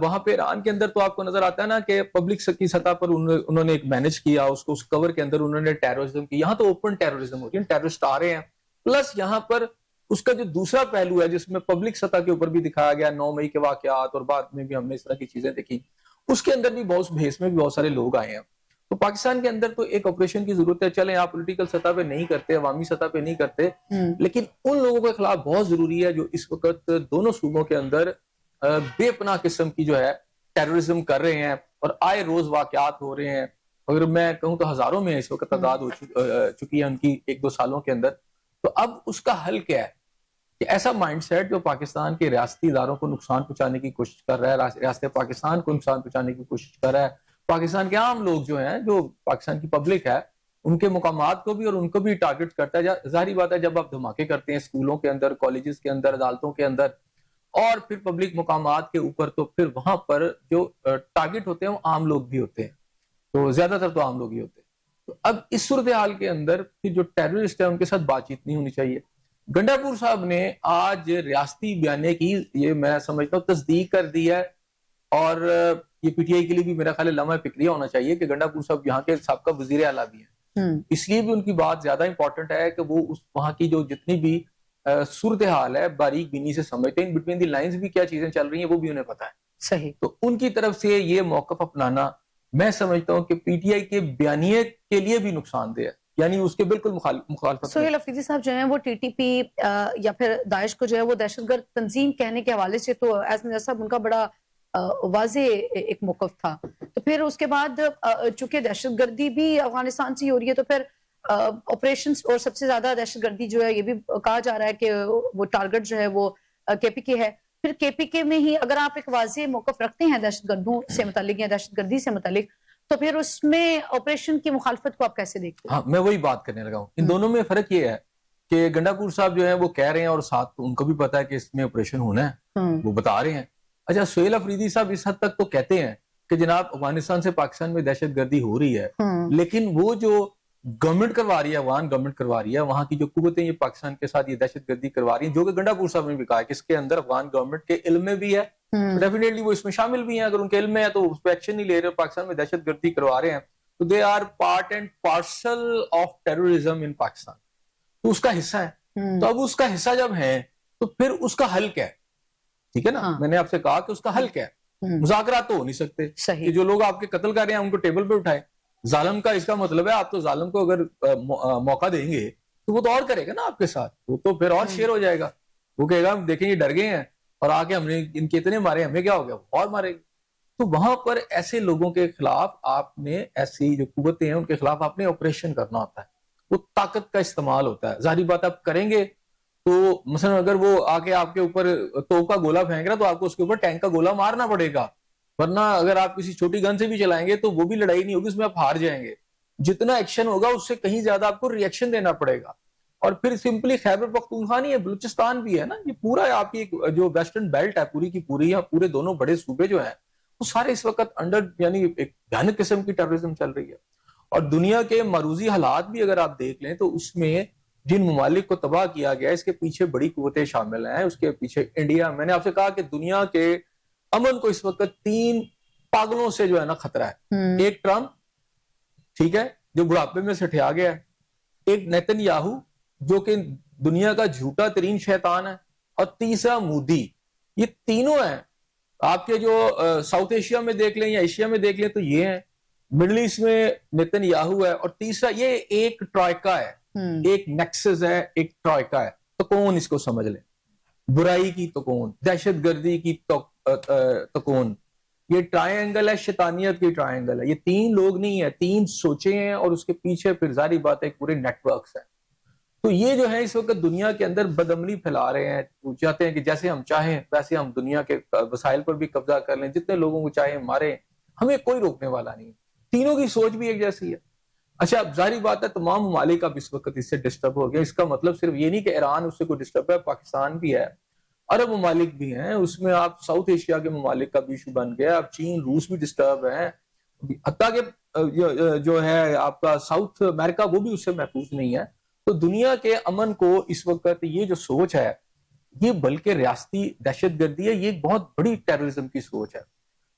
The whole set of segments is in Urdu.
وہاں پہ ایران کے اندر تو آپ کو نظر آتا ہے نا کہ پبلک کی سطح پر انہوں نے ایک مینج کیا اس کو، اس کور کے اندر انہوں نے ٹیررزم کی. یہاں تو اوپن ٹیررزم ہوتی ہے، ٹیررسٹ آ رہے ہیں. پلس یہاں پر اس کا جو دوسرا پہلو ہے جس میں پبلک سطح کے اوپر بھی دکھایا گیا 9 مئی کے واقعات، اور بعد میں بھی ہم نے اس طرح کی چیزیں دیکھی، اس کے اندر بھی بہت بھیس میں بھی بہت سارے لوگ آئے ہیں. تو پاکستان کے اندر تو ایک آپریشن کی ضرورت ہے. چلیں آپ پولیٹیکل سطح پہ نہیں کرتے، عوامی سطح پہ نہیں کرتے، لیکن ان لوگوں کے خلاف بہت ضروری ہے جو اس وقت دونوں صوبوں کے اندر بے پناہ قسم کی جو ہے ٹیررزم کر رہے ہیں، اور آئے روز واقعات ہو رہے ہیں. اگر میں کہوں تو ہزاروں میں اس وقت تعداد ہو چکی ہے ان کی 1-2 سالوں کے اندر. تو اب اس کا حل کیا ہے کہ ایسا مائنڈ سیٹ جو پاکستان کے ریاستی اداروں کو نقصان پہنچانے کی کوشش کر رہا ہے، ریاست پاکستان کو نقصان پہنچانے کی کوشش کر رہا ہے، پاکستان کے عام لوگ جو ہیں، جو پاکستان کی پبلک ہے، ان کے مقامات کو بھی اور ان کو بھی ٹارگٹ کرتا ہے. ظاہری بات ہے جب آپ دھماکے کرتے ہیں اسکولوں کے اندر، کالجز کے اندر، عدالتوں کے اندر اور پھر پبلک مقامات کے اوپر، تو پھر وہاں پر جو ٹارگٹ ہوتے ہیں وہ عام لوگ بھی ہوتے ہیں. تو زیادہ تر تو عام لوگ ہی ہوتے ہیں. تو اب اس صورتحال کے اندر پھر جو ٹیررسٹ ہے ان کے ساتھ بات چیت نہیں ہونی چاہیے. گنڈا پور صاحب نے آج ریاستی بیانیے کی یہ میں سمجھتا ہوں تصدیق کر دی ہے، اور یہ پی ٹی آئی کے لیے بھی میرا خیال ہے لمحہ فکریہ ہونا چاہیے کہ گنڈا پور صاحب یہاں کے سابقہ وزیر اعلیٰ بھی ہیں. اس لیے بھی ان کی بات زیادہ امپورٹنٹ ہے کہ وہ اس وہاں کی جو جتنی بھی صورتحال ہے باریک بینی سے سمجھتے ہیں، بٹوین دی لائنز بھی کیا چیزیں چل رہی ہیں وہ بھی انہیں پتا ہے. صحیح. تو ان کی طرف سے یہ موقف اپنانا میں سمجھتا ہوں کہ پی ٹی آئی کے بیانیے کے لیے بھی نقصان دہ ہے، یعنی اس کے بالکل مخالفت. سہیل افریدی صاحب جو ہیں وہ ٹی ٹی پی یا پھر داعش کو جو ہے وہ دہشت گرد تنظیم کہنے کے حوالے سے تو صاحب ان کا بڑا واضح ایک موقف تھا. تو پھر اس کے بعد چونکہ دہشت گردی بھی افغانستان سے ہی ہو رہی ہے، تو پھر آپریشنز اور سب سے زیادہ دہشت گردی جو ہے یہ بھی کہا جا رہا ہے کہ وہ ٹارگٹ جو ہے وہ کے پی کے ہے. پھر کے پی کے میں ہی اگر آپ ایک واضح موقف رکھتے ہیں دہشت گردوں سے متعلق یا دہشت گردی سے متعلق، تو پھر اس میں آپریشن کی مخالفت کو آپ کیسے دیکھتے ہیں؟ ہاں میں وہی بات کرنے لگا ہوں. ان دونوں میں فرق یہ ہے کہ گنڈا پور صاحب جو ہیں وہ کہہ رہے ہیں اور ساتھ ان کو بھی پتا ہے کہ اس میں آپریشن ہونا ہے، وہ بتا رہے ہیں. اچھا سہیل افریدی صاحب اس حد تک تو کہتے ہیں کہ جناب افغانستان سے پاکستان میں دہشت گردی ہو رہی ہے، لیکن وہ جو گورنمنٹ کروا رہی ہے، افغان گورنمنٹ کروا رہی ہے، وہاں کی جو قوتیں یہ پاکستان کے ساتھ یہ دہشت گردی کروا رہی ہیں، جو کہ گنڈا پور صاحب نے بھی کہا ہے کہ اس کے اندر افغان گورنمنٹ کے علم میں بھی ہے، ڈیفینیٹلی وہ اس میں شامل بھی ہیں. اگر ان کے علم میں ہے تو اس پہ ایکشن نہیں لے رہے، پاکستان میں دہشت گردی کروا رہے ہیں، تو they are part and parcel of terrorism in Pakistan. تو اس کا حصہ ہے. تو اب اس کا حصہ جب ہے تو پھر اس کا حل کیا ہے؟ ٹھیک ہے نا، میں نے آپ سے کہا کہ اس کا حل کیا ہے. مذاکرات تو ہو نہیں سکتے کہ جو لوگ آپ کے قتل کر رہے ہیں ان کو ٹیبل پہ اٹھائیں. ظالم کا اس کا مطلب ہے آپ تو ظالم کو اگر موقع دیں گے تو وہ تو اور کرے گا نا آپ کے ساتھ، وہ تو پھر اور شیر ہو جائے گا. وہ کہے گا دیکھیں یہ ڈر گئے ہیں اور آ کے ہم نے ان کے اتنے مارے، ہمیں کیا ہو گیا، اور مارے گا. تو وہاں پر ایسے لوگوں کے خلاف آپ نے، ایسی جو قوتیں ہیں ان کے خلاف آپ نے آپریشن کرنا ہوتا ہے. وہ طاقت کا استعمال ہوتا ہے. ظاہری بات آپ کریں گے تو مثلا اگر وہ آ کے آپ کے اوپر توپ کا گولہ پھینک رہا تو آپ کو اس کے اوپر ٹینک کا گولہ مارنا پڑے گا، ورنہ اگر آپ کسی چھوٹی گن سے بھی چلائیں گے تو وہ بھی لڑائی نہیں ہوگی، اس میں آپ ہار جائیں گے. جتنا ایکشن ہوگا اس سے کہیں زیادہ آپ کو ری ایکشن دینا پڑے گا. اور پھر سمپلی خیبر پختونخوا نہیں ہے، بلوچستان بھی ہے نا، یہ پورا آپ کی جو ویسٹرن بیلٹ ہے پوری کی پوری، یا پورے دونوں بڑے صوبے جو ہیں وہ سارے اس وقت انڈر، یعنی ایک بھیانک قسم کی ٹیررزم چل رہی ہے. اور دنیا کے معروضی حالات بھی اگر آپ دیکھ لیں تو اس میں جن ممالک کو تباہ کیا گیا اس کے پیچھے بڑی قوتیں شامل ہیں. اس کے پیچھے انڈیا، میں نے آپ سے کہا کہ دنیا کے امن کو اس وقت 3 پاگلوں سے جو ہے نا خطرہ ہے. ایک ٹرمپ، ٹھیک ہے، جو بڑھاپے میں سے ٹھیا گیا ہے. ایک نیتن یاہو جو کہ دنیا کا جھوٹا ترین شیطان ہے. اور تیسرا مودی. یہ تینوں ہیں. آپ کے جو ساؤتھ ایشیا میں دیکھ لیں یا ایشیا میں دیکھ لیں تو یہ ہیں. مڈل ایسٹ میں نیتن یاہو ہے، اور تیسرا یہ ایک ٹرائکا ہے، ایک نیکسس ہے، ایک ٹرائکا ہے. تو کون اس کو سمجھ لیں، برائی کی تو کون، دہشت گردی کی تو کون. یہ ٹرائنگل ہے، شیطانیت کی ٹرائنگل ہے. یہ 3 لوگ نہیں ہیں، 3 سوچیں ہیں، اور اس کے پیچھے پھر ظاہری بات ہے پورے نیٹ ورکس ہیں. تو یہ جو ہے اس وقت دنیا کے اندر بدعملی پھیلا رہے ہیں. وہ چاہتے ہیں کہ جیسے ہم چاہیں ویسے ہم دنیا کے وسائل پر بھی قبضہ کر لیں، جتنے لوگوں کو چاہیں ماریں، ہمیں کوئی روکنے والا نہیں. تینوں کی سوچ بھی ایک جیسی ہے. اچھا اب ظاہری بات ہے تمام ممالک اب اس وقت اس سے ڈسٹرب ہو گیا. اس کا مطلب صرف یہ نہیں کہ ایران اس سے کوئی ڈسٹرب ہے، پاکستان بھی ہے، عرب ممالک بھی ہیں اس میں. آپ ساؤتھ ایشیا کے ممالک کا بھی ایشو بن گیا. اب چین، روس بھی ڈسٹرب ہیں، حتیٰ کہ جو ہے آپ کا ساؤتھ امریکہ وہ بھی اس سے محفوظ نہیں ہے. تو دنیا کے امن کو اس وقت یہ جو سوچ ہے یہ بلکہ ریاستی دہشت گردی ہے، یہ ایک بہت بڑی ٹیررزم کی سوچ ہے.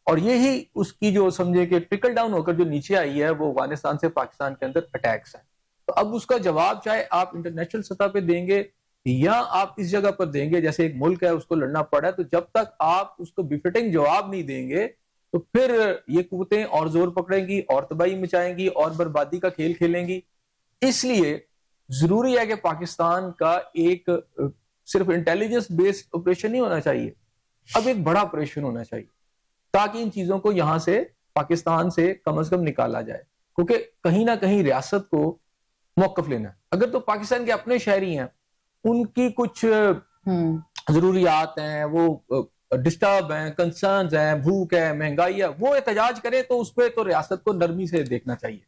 اور یہی اس کی جو سمجھے کہ ٹرکل ڈاؤن ہو کر جو نیچے آئی ہے وہ افغانستان سے پاکستان کے اندر اٹیکس ہیں. تو اب اس کا جواب چاہے آپ انٹرنیشنل سطح پہ دیں گے یا آپ اس جگہ پر دیں گے, جیسے ایک ملک ہے اس کو لڑنا پڑا ہے, تو جب تک آپ اس کو بفٹنگ جواب نہیں دیں گے تو پھر یہ قوتیں اور زور پکڑیں گی اور تباہی مچائیں گی اور بربادی کا کھیل کھیلیں گی. اس لیے ضروری ہے کہ پاکستان کا ایک صرف انٹیلیجنس بیسڈ آپریشن نہیں ہونا چاہیے, اب ایک بڑا آپریشن ہونا چاہیے تاکہ ان چیزوں کو یہاں سے پاکستان سے کم از کم نکالا جائے, کیونکہ کہیں نہ کہیں ریاست کو موقف لینا ہے. اگر تو پاکستان کے اپنے شہری ہیں, ان کی کچھ ضروریات ہیں, وہ ڈسٹرب ہیں, کنسرنز ہیں, بھوک ہے, مہنگائی ہے, وہ احتجاج کرے تو اس پہ تو ریاست کو نرمی سے دیکھنا چاہیے.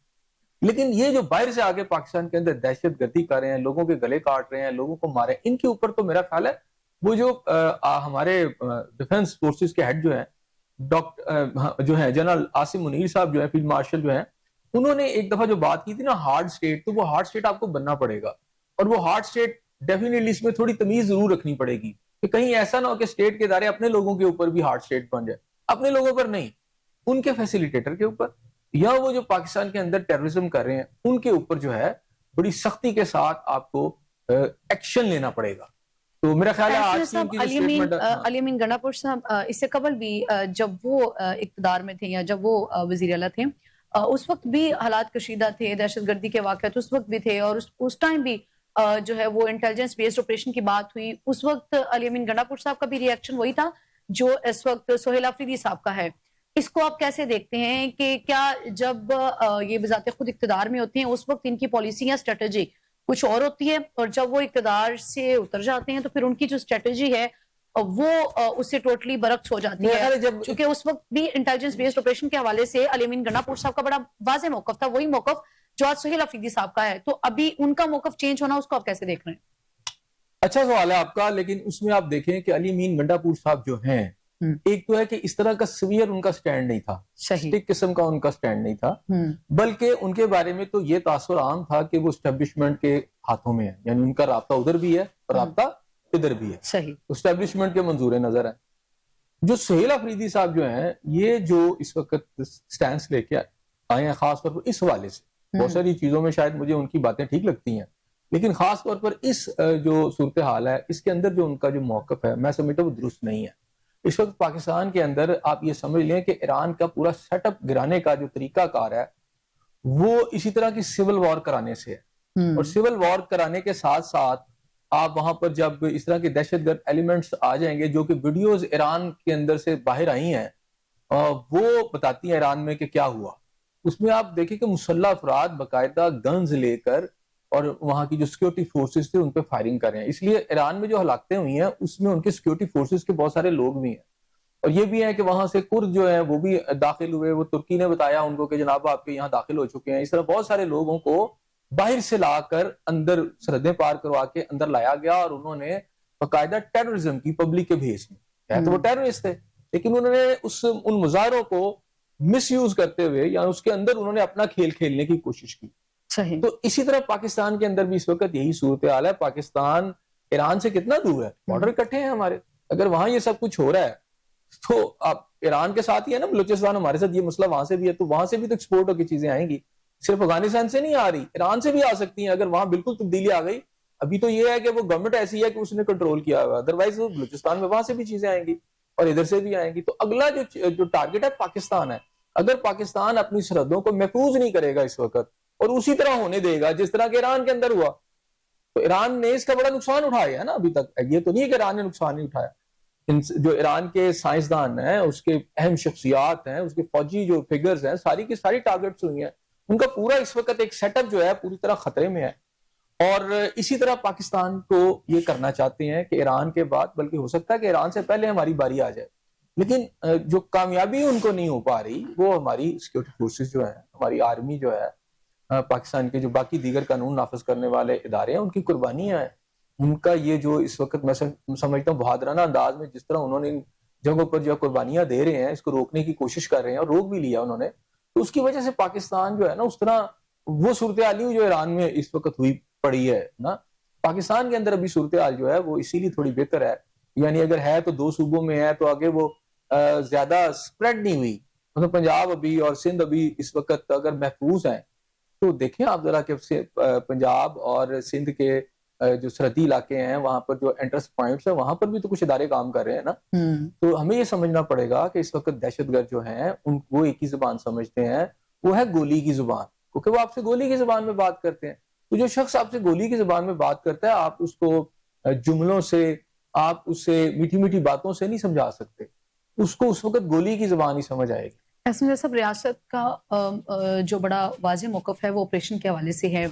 لیکن یہ جو باہر سے آگے پاکستان کے اندر دہشت گردی کر رہے ہیں, لوگوں کے گلے کاٹ رہے ہیں, لوگوں کو مارے, ان کے اوپر تو میرا خیال ہے وہ جو ہمارے ڈیفنس فورسز کے ہیڈ جو ہیں جو ہے جنرل عاصم منیر صاحب جو ہے فیلڈ مارشل جو ہیں, انہوں نے ایک دفعہ جو بات کی تھی نا ہارڈ اسٹیٹ, تو وہ ہارڈ اسٹیٹ آپ کو بننا پڑے گا, اور وہ ہارڈ اسٹیٹ ڈیفینیٹلی اس میں تھوڑی تمیز ضرور رکھنی پڑے گی کہ کہیں ایسا نہ ہو کہ اسٹیٹ کے ادارے اپنے لوگوں کے اوپر بھی ہارڈ اسٹیٹ بن جائے, اپنے لوگوں پر نہیں, ان کے فیسیلیٹیٹر کے اوپر, یا وہ جو پاکستان کے اندر ٹیررزم کر رہے ہیں ان کے اوپر جو ہے بڑی سختی کے ساتھ آپ کو ایکشن لینا پڑے گا. تو میرا خیال ہے آج کی ان کی جو اسٹیٹمنٹ علی امین گنڈاپور صاحب اس سے قبل بھی جب وہ اقتدار میں تھے یا جب وہ وزیر اعلیٰ تھے, اس وقت بھی حالات کشیدہ تھے, دہشت گردی کے واقعات اس وقت بھی تھے, اور اس ٹائم بھی جو ہے وہ انٹیلیجنس بیسڈ آپریشن کی بات ہوئی. اس وقت علی امین گنڈاپور صاحب کا بھی ری ایکشن وہی تھا جو اس وقت سہیل آفریدی صاحب کا ہے. اس کو آپ کیسے دیکھتے ہیں کہ کیا جب یہ بذات خود اقتدار میں ہوتے ہیں اس وقت ان کی پالیسی یا اسٹریٹجی کچھ اور ہوتی ہے, اور جب وہ اقتدار سے اتر جاتے ہیں تو پھر ان کی جو اسٹریٹجی ہے وہ اس سے ٹوٹلی برعکس ہو جاتی ہے؟ چونکہ اس وقت بھی انٹیلیجنس بیسڈ آپریشن کے حوالے سے علی امین گنڈاپور صاحب کا بڑا واضح موقف تھا, وہی موقف جو آج سہیل آفریدی صاحب کا ہے. تو ابھی ان کا موقف چینج ہونا, اس کو آپ کیسے دیکھ رہے ہیں؟ اچھا سوال ہے آپ کا, لیکن اس میں آپ دیکھیں کہ علی امین گنڈاپور صاحب جو ہیں, ایک تو ہے کہ اس طرح کا سویئر ان کا سٹینڈ نہیں تھا, سٹک قسم کا ان کا سٹینڈ نہیں تھا, بلکہ ان کے بارے میں تو یہ تاثر عام تھا کہ وہ اسٹیبلشمنٹ کے ہاتھوں میں ہے, یعنی ان کا رابطہ ادھر بھی ہے اور رابطہ ادھر بھی ہے, اسٹیبلشمنٹ کے منظور نظر ہے. جو سہیل آفریدی صاحب جو ہیں, یہ جو اس وقت سٹینس لے کے آئے ہیں خاص طور پر اس حوالے سے, بہت ساری چیزوں میں شاید مجھے ان کی باتیں ٹھیک لگتی ہیں, لیکن خاص طور پر اس جو صورتحال ہے اس کے اندر جو ان کا جو موقف ہے میں سمجھتا ہوں وہ درست نہیں ہے. اس وقت پاکستان کے اندر آپ یہ سمجھ لیں کہ ایران کا پورا سیٹ اپ گرانے کا جو طریقہ کار ہے وہ اسی طرح کی سول وار کرانے سے ہے, اور سول وار کرانے کے ساتھ ساتھ آپ وہاں پر جب اس طرح کے دہشت گرد ایلیمنٹس آ جائیں گے, جو کہ ویڈیوز ایران کے اندر سے باہر آئی ہیں وہ بتاتی ہیں ایران میں کہ کیا ہوا, اس میں آپ دیکھیں کہ مسلح افراد باقاعدہ گنز لے کر اور وہاں کی جو سیکیورٹی فورسز تھے ان پہ فائرنگ کر رہے ہیں. اس لیے ایران میں جو ہلاکتیں ہوئی ہیں اس میں ان کے سیکیورٹی فورسز کے بہت سارے لوگ بھی ہیں, اور یہ بھی ہے کہ وہاں سے کرد جو ہیں وہ بھی داخل ہوئے, وہ ترکی نے بتایا ان کو کہ جناب آپ کے یہاں داخل ہو چکے ہیں. اس طرح بہت سارے لوگوں کو باہر سے لا کر اندر سرحدیں پار کروا کے اندر لایا گیا, اور انہوں نے باقاعدہ ٹیررزم کی پبلک کے بھیس میں, تو وہ ٹیررسٹ تھے لیکن انہوں نے ان مظاہروں کو مس یوز کرتے ہوئے یا اس کے اندر انہوں نے اپنا کھیل کھیلنے کی کوشش کی. تو اسی طرح پاکستان کے اندر بھی اس وقت یہی صورتحال ہے. پاکستان ایران سے کتنا دور ہے, بارڈر اکٹھے ہیں ہمارے, اگر وہاں یہ سب کچھ ہو رہا ہے تو آپ ایران کے ساتھ ہی ہے نا, بلوچستان ہمارے ساتھ یہ مسئلہ وہاں سے بھی ہے, تو وہاں سے بھی تو ایکسپورٹ ہو کی چیزیں آئیں گی, صرف افغانستان سے نہیں آ رہی, ایران سے بھی آ سکتی ہیں اگر وہاں بالکل تبدیلی آ گئی. ابھی تو یہ ہے کہ وہ گورنمنٹ ایسی ہے کہ اس نے کنٹرول کیا ہوا, ادروائز وہ بلوچستان میں وہاں سے بھی چیزیں آئیں گی اور ادھر سے بھی آئیں گی. تو اگلا جو ٹارگٹ ہے پاکستان ہے, اگر پاکستان اپنی سرحدوں کو محفوظ نہیں کرے گا اس وقت اور اسی طرح ہونے دے گا جس طرح کہ ایران کے اندر ہوا, تو ایران نے اس کا بڑا نقصان اٹھایا ہے نا ابھی تک. یہ تو نہیں ہے کہ ایران نے نقصان نہیں اٹھایا, جو ایران کے سائنسدان ہیں, اس کے اہم شخصیات ہیں, اس کے فوجی جو فگرز ہیں, ساری کی ساری ٹارگٹس ہوئی ہیں, ان کا پورا اس وقت ایک سیٹ اپ جو ہے پوری طرح خطرے میں ہے. اور اسی طرح پاکستان کو یہ کرنا چاہتے ہیں کہ ایران کے بعد, بلکہ ہو سکتا ہے کہ ایران سے پہلے ہماری باری آ جائے, لیکن جو کامیابی ان کو نہیں ہو پا رہی وہ ہماری سیکورٹی فورسز جو ہیں, ہماری آرمی جو ہے, پاکستان کے جو باقی دیگر قانون نافذ کرنے والے ادارے ہیں, ان کی قربانیاں ہیں. ان کا یہ جو اس وقت میں سمجھتا ہوں بہادرانہ انداز میں جس طرح انہوں نے جگہوں پر جو قربانیاں دے رہے ہیں, اس کو روکنے کی کوشش کر رہے ہیں اور روک بھی لیا انہوں نے, تو اس کی وجہ سے پاکستان جو ہے نا اس طرح وہ صورتحال جو ایران میں اس وقت ہوئی پڑی ہے نا, پاکستان کے اندر ابھی صورتحال جو ہے وہ اسی لیے تھوڑی بہتر ہے. یعنی اگر ہے تو 2 صوبوں میں ہے, تو آگے وہ زیادہ اسپریڈ نہیں ہوئی. مطلب پنجاب ابھی اور سندھ ابھی اس وقت اگر محفوظ ہیں تو دیکھیں آپ ذرا کہ پنجاب اور سندھ کے جو سرحدی علاقے ہیں وہاں پر جو انٹرس پوائنٹس ہیں وہاں پر بھی تو کچھ ادارے کام کر رہے ہیں نا. تو ہمیں یہ سمجھنا پڑے گا کہ اس وقت دہشت گرد جو ہیں وہ ایک ہی زبان سمجھتے ہیں, وہ ہے گولی کی زبان, کیونکہ وہ آپ سے گولی کی زبان میں بات کرتے ہیں. تو جو شخص آپ سے گولی کی زبان میں بات کرتا ہے آپ اس کو جملوں سے, آپ اسے میٹھی میٹھی باتوں سے نہیں سمجھا سکتے, اس کو اس وقت گولی کی زبان ہی سمجھ آئے گی. ایسا صاحب ریاست کا جو بڑا واضح موقف ہے وہ آپریشن کے حوالے سے ہے,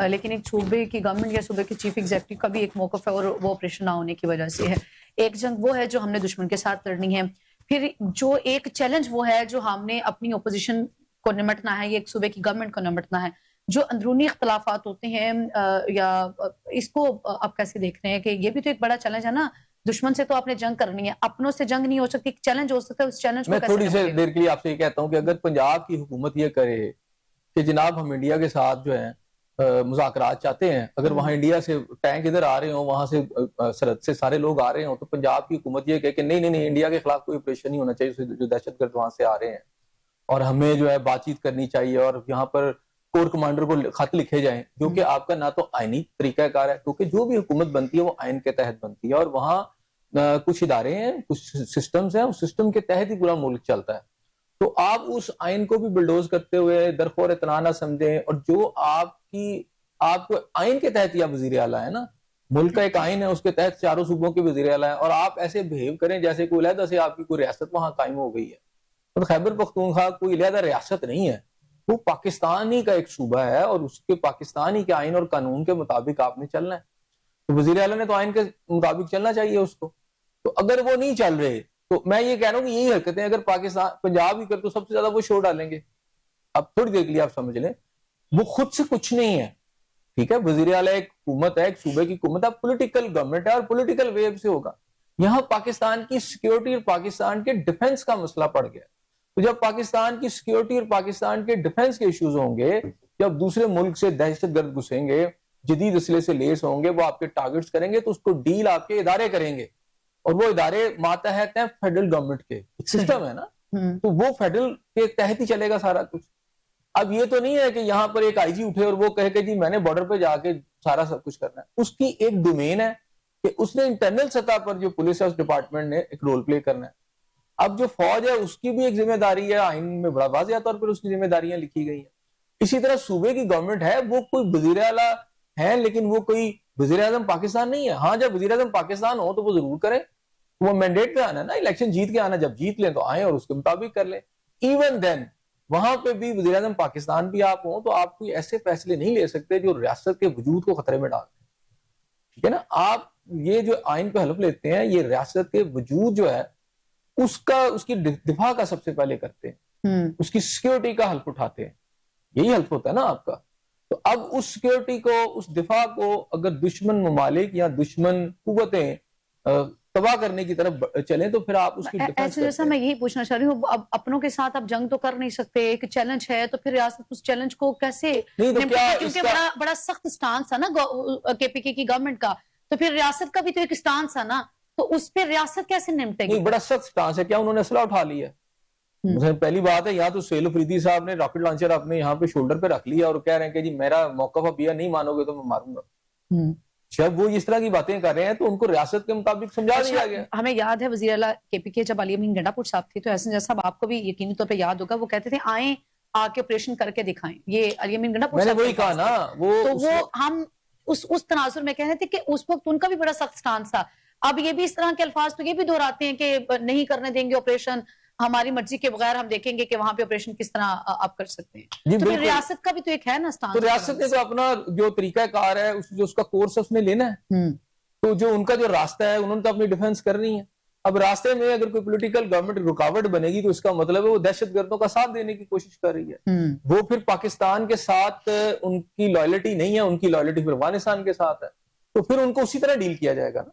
لیکن ایک صوبے کی گورنمنٹ یا صوبے کے چیف ایگزیکٹو کا بھی ایک موقف ہے اور وہ آپریشن نہ ہونے کی وجہ سے ہے. ایک جنگ وہ ہے جو ہم نے دشمن کے ساتھ لڑنی ہے, پھر جو ایک چیلنج وہ ہے جو ہم نے اپنی اپوزیشن کو نمٹنا ہے, یہ ایک صوبے کی گورنمنٹ کو نمٹنا ہے. جو اندرونی اختلافات ہوتے ہیں یا اس کو آپ کیسے دیکھ رہے ہیں کہ یہ بھی تو ایک بڑا چیلنج ہے نا, دشمن سے تو آپ نے جنگ کرنی ہے, اپنوں سے جنگ نہیں ہو سکتی, ایک چیلنج ہو سکتا ہے, اس چیلنج کو میں کیسے تھوڑی سی دیر کے لیے آپ سے یہ کہتا ہوں کہ اگر پنجاب کی حکومت یہ کرے کہ جناب ہم انڈیا کے ساتھ جو ہیں مذاکرات چاہتے ہیں, اگر وہاں انڈیا سے ٹینک ادھر آ رہے ہوں, وہاں سے سرحد سے سارے لوگ آ رہے ہوں, تو پنجاب کی حکومت یہ کہے کہ نہیں نہیں نہیں انڈیا کے خلاف کوئی آپریشن نہیں ہونا چاہیے جو دہشت گرد وہاں سے آ رہے ہیں, اور ہمیں جو ہے بات چیت کرنی چاہیے, اور یہاں پر کور کمانڈر کو خط لکھے جائیں, جو کہ آپ کا نہ تو آئینی طریقہ کار ہے, کیونکہ جو بھی حکومت بنتی ہے وہ آئین کے تحت بنتی ہے, اور وہاں کچھ ادارے ہیں, کچھ سسٹمز ہیں, اس سسٹم کے تحت ہی پورا ملک چلتا ہے. تو آپ اس آئین کو بھی بلڈوز کرتے ہوئے درخور اطلاع نہ سمجھیں, اور جو آپ کو آئین کے تحت یا وزیر اعلیٰ ہے نا, ملک کا ایک آئین ہے, اس کے تحت چاروں صوبوں کے وزیر اعلیٰ ہیں, اور آپ ایسے بہیو کریں جیسے کوئی علیحدہ سے آپ کی کوئی ریاست وہاں قائم ہو گئی ہے. تو خیبر پختونخوا کوئی علیحدہ ریاست نہیں ہے, وہ پاکستانی کا ایک صوبہ ہے, اور اس کے پاکستانی کے آئین اور قانون کے مطابق آپ نے چلنا ہے. تو وزیر اعلیٰ نے تو آئین کے مطابق چلنا چاہیے اس کو. تو اگر وہ نہیں چل رہے تو میں یہ کہہ رہا ہوں کہ یہی حرکتیں اگر پاکستان پنجاب ہی کر تو سب سے زیادہ وہ شور ڈالیں گے. اب تھوڑی دیر کے لیے آپ سمجھ لیں, وہ خود سے کچھ نہیں ہے, ٹھیک ہے, وزیر اعلیٰ ایک حکومت ہے, ایک صوبے کی حکومت ہے, پولیٹیکل گورنمنٹ ہے, اور پولیٹیکل ویو سے ہوگا. یہاں پاکستان کی سیکیورٹی اور پاکستان کے ڈیفنس کا مسئلہ پڑ گیا. تو جب پاکستان کی سیکیورٹی اور پاکستان کے ڈیفنس کے ایشوز ہوں گے, جب دوسرے ملک سے دہشت گرد گھسیں گے, جدید اسلحے سے لیس ہوں گے, وہ آپ کے ٹارگٹس کریں گے, تو اس کو ڈیل آپ کے ادارے کریں گے, اور وہ ادارے ماتحت ہیں فیڈرل گورنمنٹ کے, ایک سسٹم ہے نا, تو وہ فیڈرل کے تحت ہی چلے گا سارا کچھ. اب یہ تو نہیں ہے کہ یہاں پر ایک آئی جی اٹھے اور وہ کہے کہ جی میں نے بارڈر پہ جا کے سارا سب کچھ کرنا ہے. اس کی ایک ڈومین ہے کہ اس نے انٹرنل سطح پر جو پولیس ہے اس ڈپارٹمنٹ نے ایک رول پلے کرنا ہے. اب جو فوج ہے اس کی بھی ایک ذمہ داری ہے, آئین میں بڑا واضح طور پر اس کی ذمہ داریاں لکھی گئی ہیں. اسی طرح صوبے کی گورنمنٹ ہے, وہ کوئی وزیر اعلیٰ ہے لیکن وہ کوئی وزیر اعظم پاکستان نہیں ہے. ہاں جب وزیر اعظم پاکستان ہو تو وہ ضرور کریں, وہ مینڈیٹ پہ آنا ہے نا, الیکشن جیت کے آنا, جب جیت لیں تو آئیں اور اس کے مطابق کر لیں. ایون دین وہاں پہ بھی وزیر اعظم پاکستان بھی آپ ہوں تو آپ کوئی ایسے فیصلے نہیں لے سکتے جو ریاست کے وجود کو خطرے میں ڈالتے ہیں, ٹھیک ہے نا. آپ یہ جو آئین پہ حلف لیتے ہیں, یہ ریاست کے وجود جو ہے اس کی دفاع کا سب سے پہلے کرتے ہیں, اس کی سیکیورٹی کا حلف اٹھاتے ہیں, یہی حلف ہوتا ہے نا آپ کا. تو اب اس سیکیورٹی کو, اس دفاع کو اگر دشمن ممالک یا دشمن قوتیں تباہ کرنے کی طرف چلیں تو پھر آپ اس کی ڈیفنس کرتے ہیں. جیسا میں یہی پوچھنا چاہ رہی ہوں, اب اپنوں کے ساتھ آپ جنگ تو کر نہیں سکتے, ایک چیلنج ہے, تو پھر ریاست اس چیلنج کو کیسے کیونکہ بڑا سخت سٹانس ہے نا کے پی کے کی گورنمنٹ کا, تو پھر ریاست کا بھی تو ایک سٹانس ہے نا, تو اس پہ ریاست کیسے نمٹے گی؟ بڑا سخت سٹانس ہے. کیا انہوں نے اسلحہ اٹھا لیا ہے؟ پہلی بات ہے, یہاں تو سہیل افریدی صاحب نے راکٹ لانچر اپنے یہاں پہ شولڈر پہ رکھ لیا اور کہہ رہے ہیں کہ جی میرا موقف اب یہ نہیں مانو گے تو میں ماروں گا. جب وہ اس طرح کی باتیں کر رہے ہیں تو ان کو ریاست کے مطابق سمجھا دیا گیا. ہمیں یاد ہے وزیر اعلیٰ کے پی کے جب علی امین گنڈا پور صاحب تھے, تو ایسا جیسا آپ کو بھی یقینی طور پہ یاد ہوگا, وہ کہتے تھے آئیں آ کے آپریشن کر کے دکھائیں. یہ علی امین گنڈا پور میں نے وہی کہا نا, وہ ہم اس تناظر میں کہہ رہے تھے کہ اس وقت ان کا بھی بڑا سخت سٹانس تھا. اب یہ بھی اس طرح کے الفاظ تو یہ بھی دہراتے ہیں کہ نہیں کرنے دیں گے آپریشن, ہماری مرضی کے بغیر ہم دیکھیں گے کہ وہاں پہ آپریشن کس طرح آپ کر سکتے ہیں. تو ریاست کا بھی تو ایک ہے نا سٹانس. تو ریاست نے تو اپنا جو طریقہ کار ہے, جو اس کا کورس ہے اس نے لینا ہے. تو جو ان کا جو راستہ ہے انہوں نے تو اپنی ڈیفنس کرنی ہے. اب راستے میں اگر کوئی پولیٹیکل گورنمنٹ رکاوٹ بنے گی تو اس کا مطلب ہے وہ دہشت گردوں کا ساتھ دینے کی کوشش کر رہی ہے. وہ پھر پاکستان کے ساتھ ان کی لائلٹی نہیں ہے, ان کی لائلٹی پھر افغانستان کے ساتھ ہے. تو پھر ان کو اسی طرح ڈیل کیا جائے گا نا,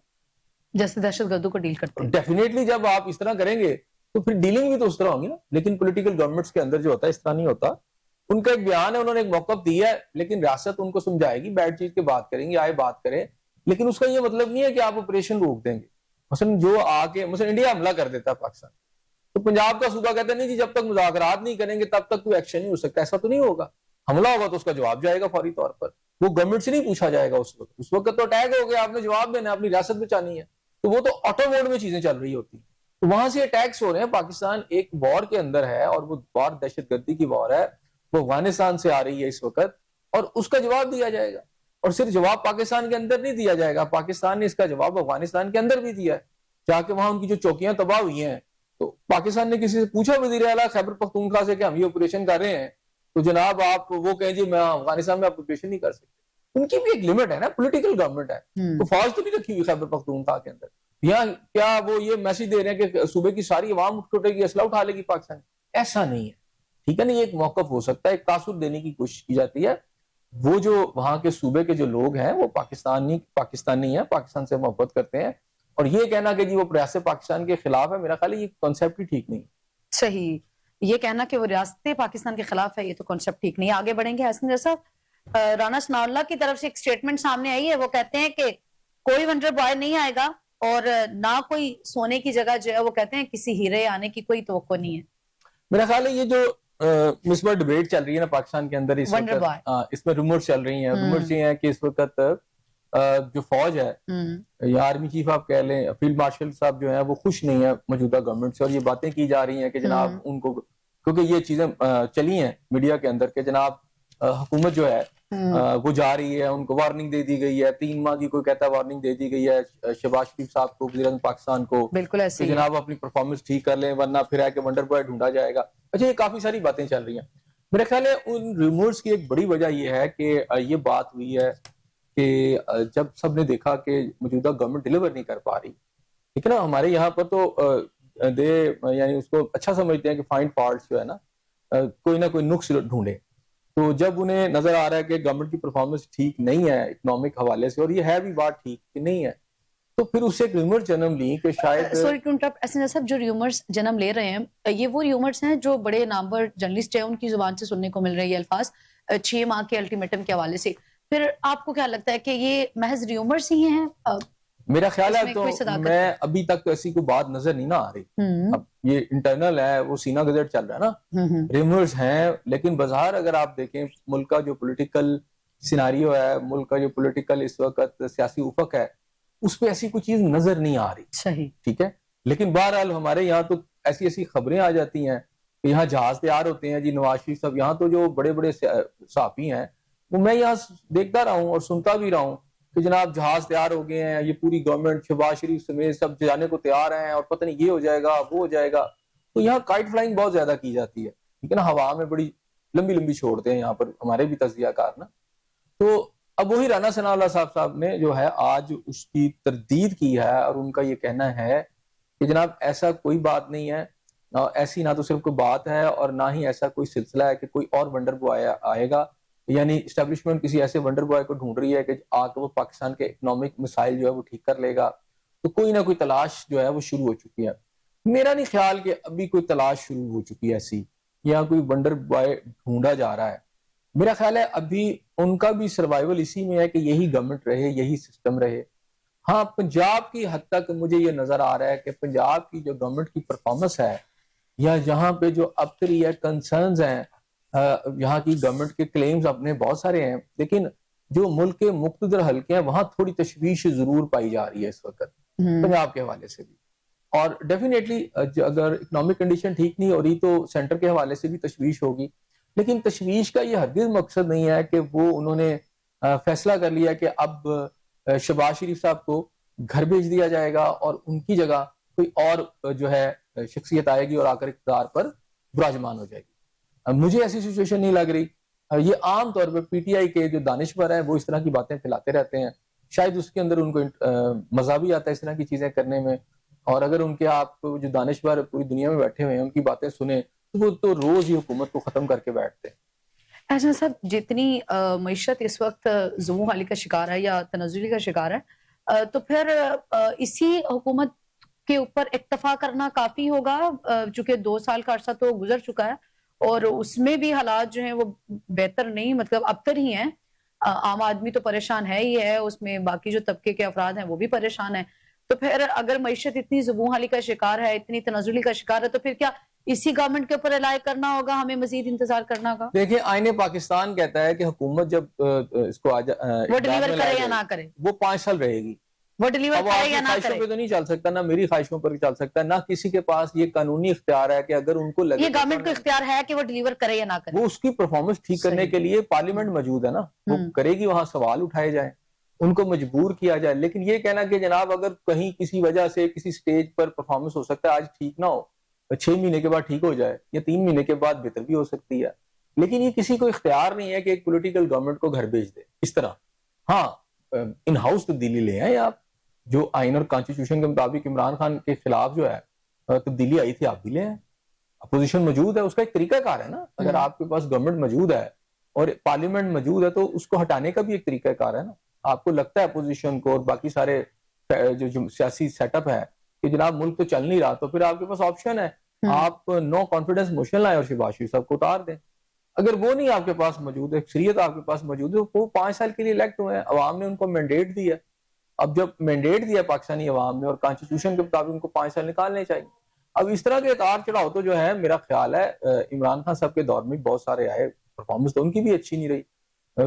جیسے دہشت گردوں کو ڈیل کرتے ہیں. ڈیفینیٹلی جب آپ اس طرح کریں گے تو پھر ڈیلنگ بھی تو اس طرح ہوگی نا. لیکن پولیٹیکل گورنمنٹس کے اندر جو ہوتا ہے اس طرح نہیں ہوتا. ان کا ایک بیان ہے, انہوں نے ایک موقف دیا ہے, لیکن ریاست ان کو سمجھائے گی, بیٹھ چیز کے بات کریں گے, آئے بات کریں, لیکن اس کا یہ مطلب نہیں ہے کہ آپ آپریشن روک دیں گے. مثلا جو آ کے مثلا انڈیا حملہ کر دیتا ہے پاکستان, تو پنجاب کا صوبہ کہتے ہیں نہیں جی جب تک مذاکرات نہیں کریں گے تب تک کوئی ایکشن نہیں ہو سکتا. ایسا تو نہیں ہوگا. حملہ ہوگا تو اس کا جواب جائے گا فوری طور پر. وہ گورنمنٹ سے نہیں پوچھا جائے گا اس وقت تو اٹیک ہو گیا, آپ نے جواب دینا ہے, اپنی ریاست بچانی ہے, تو وہ تو آٹو موڈ میں چیزیں چل رہی ہوتی ہیں. تو وہاں سے اٹیکس ہو رہے ہیں. پاکستان ایک وار کے اندر ہے اور وہ وار دہشت گردی کی وار ہے, وہ افغانستان سے آ رہی ہے اس وقت, اور اس کا جواب دیا جائے گا. اور صرف جواب پاکستان کے اندر نہیں دیا جائے گا, پاکستان نے اس کا جواب افغانستان کے اندر بھی دیا ہے, جا کے وہاں ان کی جو چوکیاں تباہ ہوئی ہیں. تو پاکستان نے کسی سے پوچھا وزیر اعلیٰ خیبر پختونخوا سے کہ ہم یہ آپریشن کر رہے ہیں, تو جناب آپ وہ کہیں جی میں افغانستان میں آپریشن نہیں کر سکتے. ان کی بھی ایک لمٹ ہے نا, پولیٹیکل گورنمنٹ ہے, تو فوج تو نہیں رکھی ہوئی خیبر پختونخوا کے اندر. یا کیا وہ یہ میسج دے رہے ہیں کہ صوبے کی ساری عوام اٹھے گی, اسلحہ اٹھا لے گی پاکستان؟ ایسا نہیں ہے. ٹھیک ہے نا, یہ ایک موقف ہو سکتا ہے, ایک تاثر دینے کی کوشش کی جاتی ہے. وہ جو وہاں کے صوبے کے جو لوگ ہیں وہ پاکستانی ہیں, پاکستان سے محبت کرتے ہیں, اور یہ کہنا کہ جی وہ ریاست پاکستان کے خلاف ہے, میرا خیال ہے یہ کانسیپٹ ہی ٹھیک نہیں. صحیح, یہ کہنا کہ وہ ریاست پاکستان کے خلاف ہے یہ تو کانسیپٹ ٹھیک نہیں. آگے بڑھیں گے. حسن رضا صاحب, رانا ثناء اللہ کی طرف سے ایک سٹیٹمنٹ سامنے آئی ہے, وہ کہتے ہیں کہ کوئی ونڈر بوائے نہیں آئے گا اور نہ کوئی سونے کی جگہ جو ہے وہ کہتے ہیں کسی ہیرے آنے کی کوئی توقع نہیں ہے. میرا خیال ہے یہ جو مثبت ڈبیٹ چل رہی ہے نا پاکستان کے اندر اس وقت, اس میں رومرز چل رہی ہیں. رومرز یہ ہیں کہ اس وقت جو فوج ہے یا آرمی چیف آپ کہہ لیں, فیلڈ مارشل صاحب جو ہیں وہ خوش نہیں ہے موجودہ گورنمنٹ سے, اور یہ باتیں کی جا رہی ہیں کہ جناب ان کو, کیونکہ یہ چیزیں چلی ہیں میڈیا کے اندر کہ جناب حکومت جو ہے وہ جا رہی ہے, ان کو وارننگ دے دی گئی ہے, 3 ماہ کی کوئی کہتا ہے وارننگ دے دی گئی ہے شہباز شریف صاحب کو, وزیر اعظم پاکستان کو, کہ جناب اپنی پرفارمنس ٹھیک کر لیں ورنہ پھر ہے کہ ونڈر بوائے ڈھونڈا جائے گا. اچھا, یہ کافی ساری باتیں چل رہی ہیں. میرے خیال ہے ان ریمورس کی ایک بڑی وجہ یہ ہے کہ یہ بات ہوئی ہے کہ جب سب نے دیکھا کہ موجودہ گورنمنٹ ڈیلیور نہیں کر پا رہی, ٹھیک ہے نا, ہمارے یہاں پر تو یعنی اس کو اچھا سمجھتے ہیں کہ فائنڈ فالٹس جو ہے نا, کوئی نہ کوئی نقص ڈھونڈے. تو جب انہیں نظر آ رہا ہے کہ گورنمنٹ کی پرفارمنس ٹھیک نہیں ہے اکنامک حوالے سے, اور یہ ہے بھی بات ٹھیک کہ نہیں ہے, تو پھر اس سے ایک ریومر جنم لی کہ شاید سوری ٹو انٹرپٹ ایسن صاحب, جو ریومرز جنم لے رہے ہیں یہ وہ ریومرز ہیں جو بڑے نامور جرنلسٹ ہیں ان کی زبان سے سننے کو مل رہے ہیں الفاظ 6 ماہ کے الٹیمیٹم کے حوالے سے. پھر آپ کو کیا لگتا ہے کہ یہ محض ریومرز ہی ہیں؟ میرا خیال ہے تو میں ابھی تک ایسی کوئی بات نظر نہیں نہ آ رہی. اب یہ انٹرنل ہے, وہ سینہ گزٹ چل رہا ہے نا, ریومرز ہیں, لیکن بظاہر اگر آپ دیکھیں ملک کا جو پولیٹیکل سیناریو ہے, ملک کا جو پولیٹیکل اس وقت سیاسی افق ہے, اس پہ ایسی کوئی چیز نظر نہیں آ رہی. صحیح, ٹھیک ہے, لیکن بہرحال ہمارے یہاں تو ایسی خبریں آ جاتی ہیں کہ یہاں جہاز تیار ہوتے ہیں جی, نواز شریف صاحب یہاں تو جو بڑے بڑے صحافی ہیں وہ میں یہاں دیکھتا رہا ہوں اور سنتا بھی رہا ہوں کہ جناب جہاز تیار ہو گئے ہیں, یہ پوری گورنمنٹ شہباز شریف سمیت سب جانے کو تیار ہیں, اور پتہ نہیں یہ ہو جائے گا وہ ہو جائے گا. تو یہاں کائٹ فلائنگ بہت زیادہ کی جاتی ہے, ٹھیک ہے نا, ہوا میں بڑی لمبی لمبی چھوڑتے ہیں یہاں پر ہمارے بھی تجزیہ کار نا. تو اب وہی رانا ثناء اللہ صاحب نے جو ہے آج اس کی تردید کی ہے, اور ان کا یہ کہنا ہے کہ جناب ایسا کوئی بات نہیں ہے, ایسی نہ تو صرف کوئی بات ہے اور نہ ہی ایسا کوئی سلسلہ ہے کہ کوئی اور ونڈر بوائے آئے گا, یعنی اسٹیبلشمنٹ کسی ایسے ونڈر بوائے کو ڈھونڈ رہی ہے کہ آ کے وہ پاکستان کے اکنامک مسائل جو ہے وہ ٹھیک کر لے گا. تو کوئی نہ کوئی تلاش جو ہے وہ شروع ہو چکی ہے. میرا نہیں خیال کہ ابھی کوئی تلاش شروع ہو چکی ہے ایسی, یا کوئی ونڈر بوائے ڈھونڈا جا رہا ہے. میرا خیال ہے ابھی ان کا بھی سروائیول اسی میں ہے کہ یہی گورنمنٹ رہے, یہی سسٹم رہے. ہاں, پنجاب کی حد تک مجھے یہ نظر آ رہا ہے کہ پنجاب کی جو گورنمنٹ کی پرفارمنس ہے, یا جہاں پہ جو اب تک یہ کنسرنز ہیں, یہاں کی گورنمنٹ کے کلیمز اپنے بہت سارے ہیں, لیکن جو ملک کے مقتدر حلقے ہیں وہاں تھوڑی تشویش ضرور پائی جا رہی ہے اس وقت پنجاب کے حوالے سے بھی. اور ڈیفینیٹلی اگر اکنامک کنڈیشن ٹھیک نہیں ہو رہی تو سینٹر کے حوالے سے بھی تشویش ہوگی, لیکن تشویش کا یہ ہرگز مقصد نہیں ہے کہ وہ انہوں نے فیصلہ کر لیا کہ اب شہباز شریف صاحب کو گھر بھیج دیا جائے گا اور ان کی جگہ کوئی اور جو ہے شخصیت آئے گی اور آ کر اقتدار پر براجمان ہو جائے گی. مجھے ایسی سچویشن نہیں لگ رہی. یہ عام طور پہ پی ٹی آئی کے جو دانشور ہیں وہ اس طرح کی باتیں پھیلاتے رہتے ہیں, شاید اس کے اندر ان کو مزہ بھی آتا ہے اس طرح کی چیزیں کرنے میں, اور اگر ان کے آپ جو دانشور پوری دنیا میں بیٹھے ہوئے ہیں ان کی باتیں سنیں تو وہ تو روز ہی حکومت کو ختم کر کے بیٹھتے ہیں. ایسا صاحب, جتنی معیشت اس وقت زمو حالی کا شکار ہے یا تنزلی کا شکار ہے, تو پھر اسی حکومت کے اوپر اکتفا کرنا کافی ہوگا, چونکہ 2 سال کا عرصہ تو گزر چکا ہے اور اس میں بھی حالات جو ہیں وہ بہتر نہیں, مطلب ابتر ہی ہیں. عام آدمی تو پریشان ہے ہی ہے, اس میں باقی جو طبقے کے افراد ہیں وہ بھی پریشان ہیں. تو پھر اگر معیشت اتنی زبوں حالی کا شکار ہے، اتنی تنزلی کا شکار ہے، تو پھر کیا اسی گورنمنٹ کے اوپر ریلائی کرنا ہوگا، ہمیں مزید انتظار کرنا ہوگا؟ دیکھیں آئین پاکستان کہتا ہے کہ حکومت جب اس کو وہ ڈیلیور کرے یا نہ کرے، وہ 5 سال رہے گی. وہ ڈیلیور اب کرے آپ یا کی نہ خواہشوں کرے. پہ تو نہیں چل سکتا، نہ میری خواہشوں پر چل سکتا، نہ کسی کے پاس یہ قانونی اختیار ہے کہ اگر ان کو لگے یہ گورنمنٹ کو اختیار ہے کہ وہ ڈیلیور کرے یا نہ کرے. وہ اس کی پرفارمنس ٹھیک کرنے کے لیے پارلیمنٹ موجود ہے نا، وہ کرے گی، وہاں سوال اٹھائے جائیں، ان کو مجبور کیا جائے. لیکن یہ کہنا کہ جناب اگر کہیں کسی وجہ سے کسی سٹیج پر پرفارمنس ہو سکتا ہے آج ٹھیک نہ ہو، 6 مہینے کے بعد ٹھیک ہو جائے یا 3 مہینے کے بعد بہتر بھی ہو سکتی ہے، لیکن یہ کسی کو اختیار نہیں ہے کہ ایک پولیٹیکل گورنمنٹ کو گھر بھیج دے اس طرح. ہاں ان ہاؤس تبدیلی لے آئیں آپ، جو آئین اور کانسٹیٹیوشن کے مطابق عمران خان کے خلاف جو ہے تبدیلی آئی تھی، آپ بھی لے آئیں. اپوزیشن موجود ہے، اس کا ایک طریقہ کار ہے نا. اگر آپ کے پاس گورنمنٹ موجود ہے اور پارلیمنٹ موجود ہے تو اس کو ہٹانے کا بھی ایک طریقہ کار ہے نا. آپ کو لگتا ہے اپوزیشن کو اور باقی سارے جو سیاسی سیٹ اپ ہے کہ جناب ملک تو چل نہیں رہا، تو پھر آپ کے پاس آپشن ہے، آپ نو کانفیڈنس موشن لائیں اور شہباز شریف صاحب کو اتار دیں. اگر وہ نہیں آپ کے پاس موجود ہے، اکثریت آپ کے پاس موجود ہے، وہ 5 سال کے لیے الیکٹ ہوئے ہیں، عوام نے ان کو مینڈیٹ دیا. اب جب مینڈیٹ دیا پاکستانی عوام نے اور کانسٹیٹیوشن کے مطابق ان کو 5 سال نکالنے چاہیے. اب اس طرح کے اتار چڑھاؤ تو جو ہے میرا خیال ہے عمران خان صاحب کے دور میں بہت سارے آئے، پرفارمنس تو ان کی بھی اچھی نہیں رہی،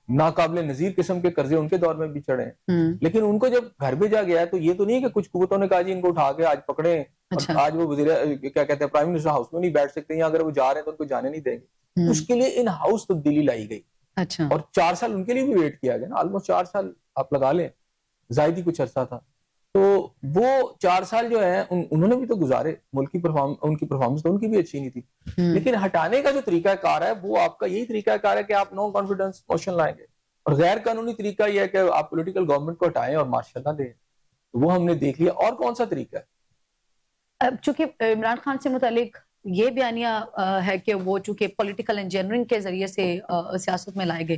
ناقابل نظیر قسم کے قرضے ان کے دور میں بھی چڑھے ہیں. لیکن ان کو جب گھر بھیجا گیا ہے تو یہ تو نہیں کہ کچھ قوتوں نے کہا جی ان کو اٹھا کے آج پکڑیں اور آج وہ وزیر کیا کہتے ہیں پرائم منسٹر ہاؤس میں نہیں بیٹھ سکتے، یا اگر وہ جا رہے ہیں تو ان کو جانے نہیں دیں گے. اس کے لیے ان ہاؤس تبدیلی لائی گئی اور 4 سال ان کے لیے بھی ویٹ کیا گیا نا. آلموسٹ 4 سال آپ لگا لیں، زائد ہی کچھ عرصہ تھا. تو وہ 4 سال جو ہے انہوں نے بھی تو گزارے، ملک کی ان کی پرفارمنس تو ان کی بھی اچھی نہیں تھی. لیکن ہٹانے کا جو طریقہ کار ہے وہ آپ کا یہی طریقہ کار ہے کہ آپ نو کانفیڈنس موشن لائیں گے، اور غیر قانونی طریقہ یہ ہے کہ آپ پولیٹیکل گورنمنٹ کو ہٹائیں اور مارشل نہ دیں. وہ ہم نے دیکھ لیا. اور کون سا طریقہ ہے؟ اب چونکہ عمران خان سے متعلق یہ بیانیہ ہے کہ وہ چونکہ پولیٹیکل انجینئرنگ کے ذریعے سے سیاست میں لائے گئے،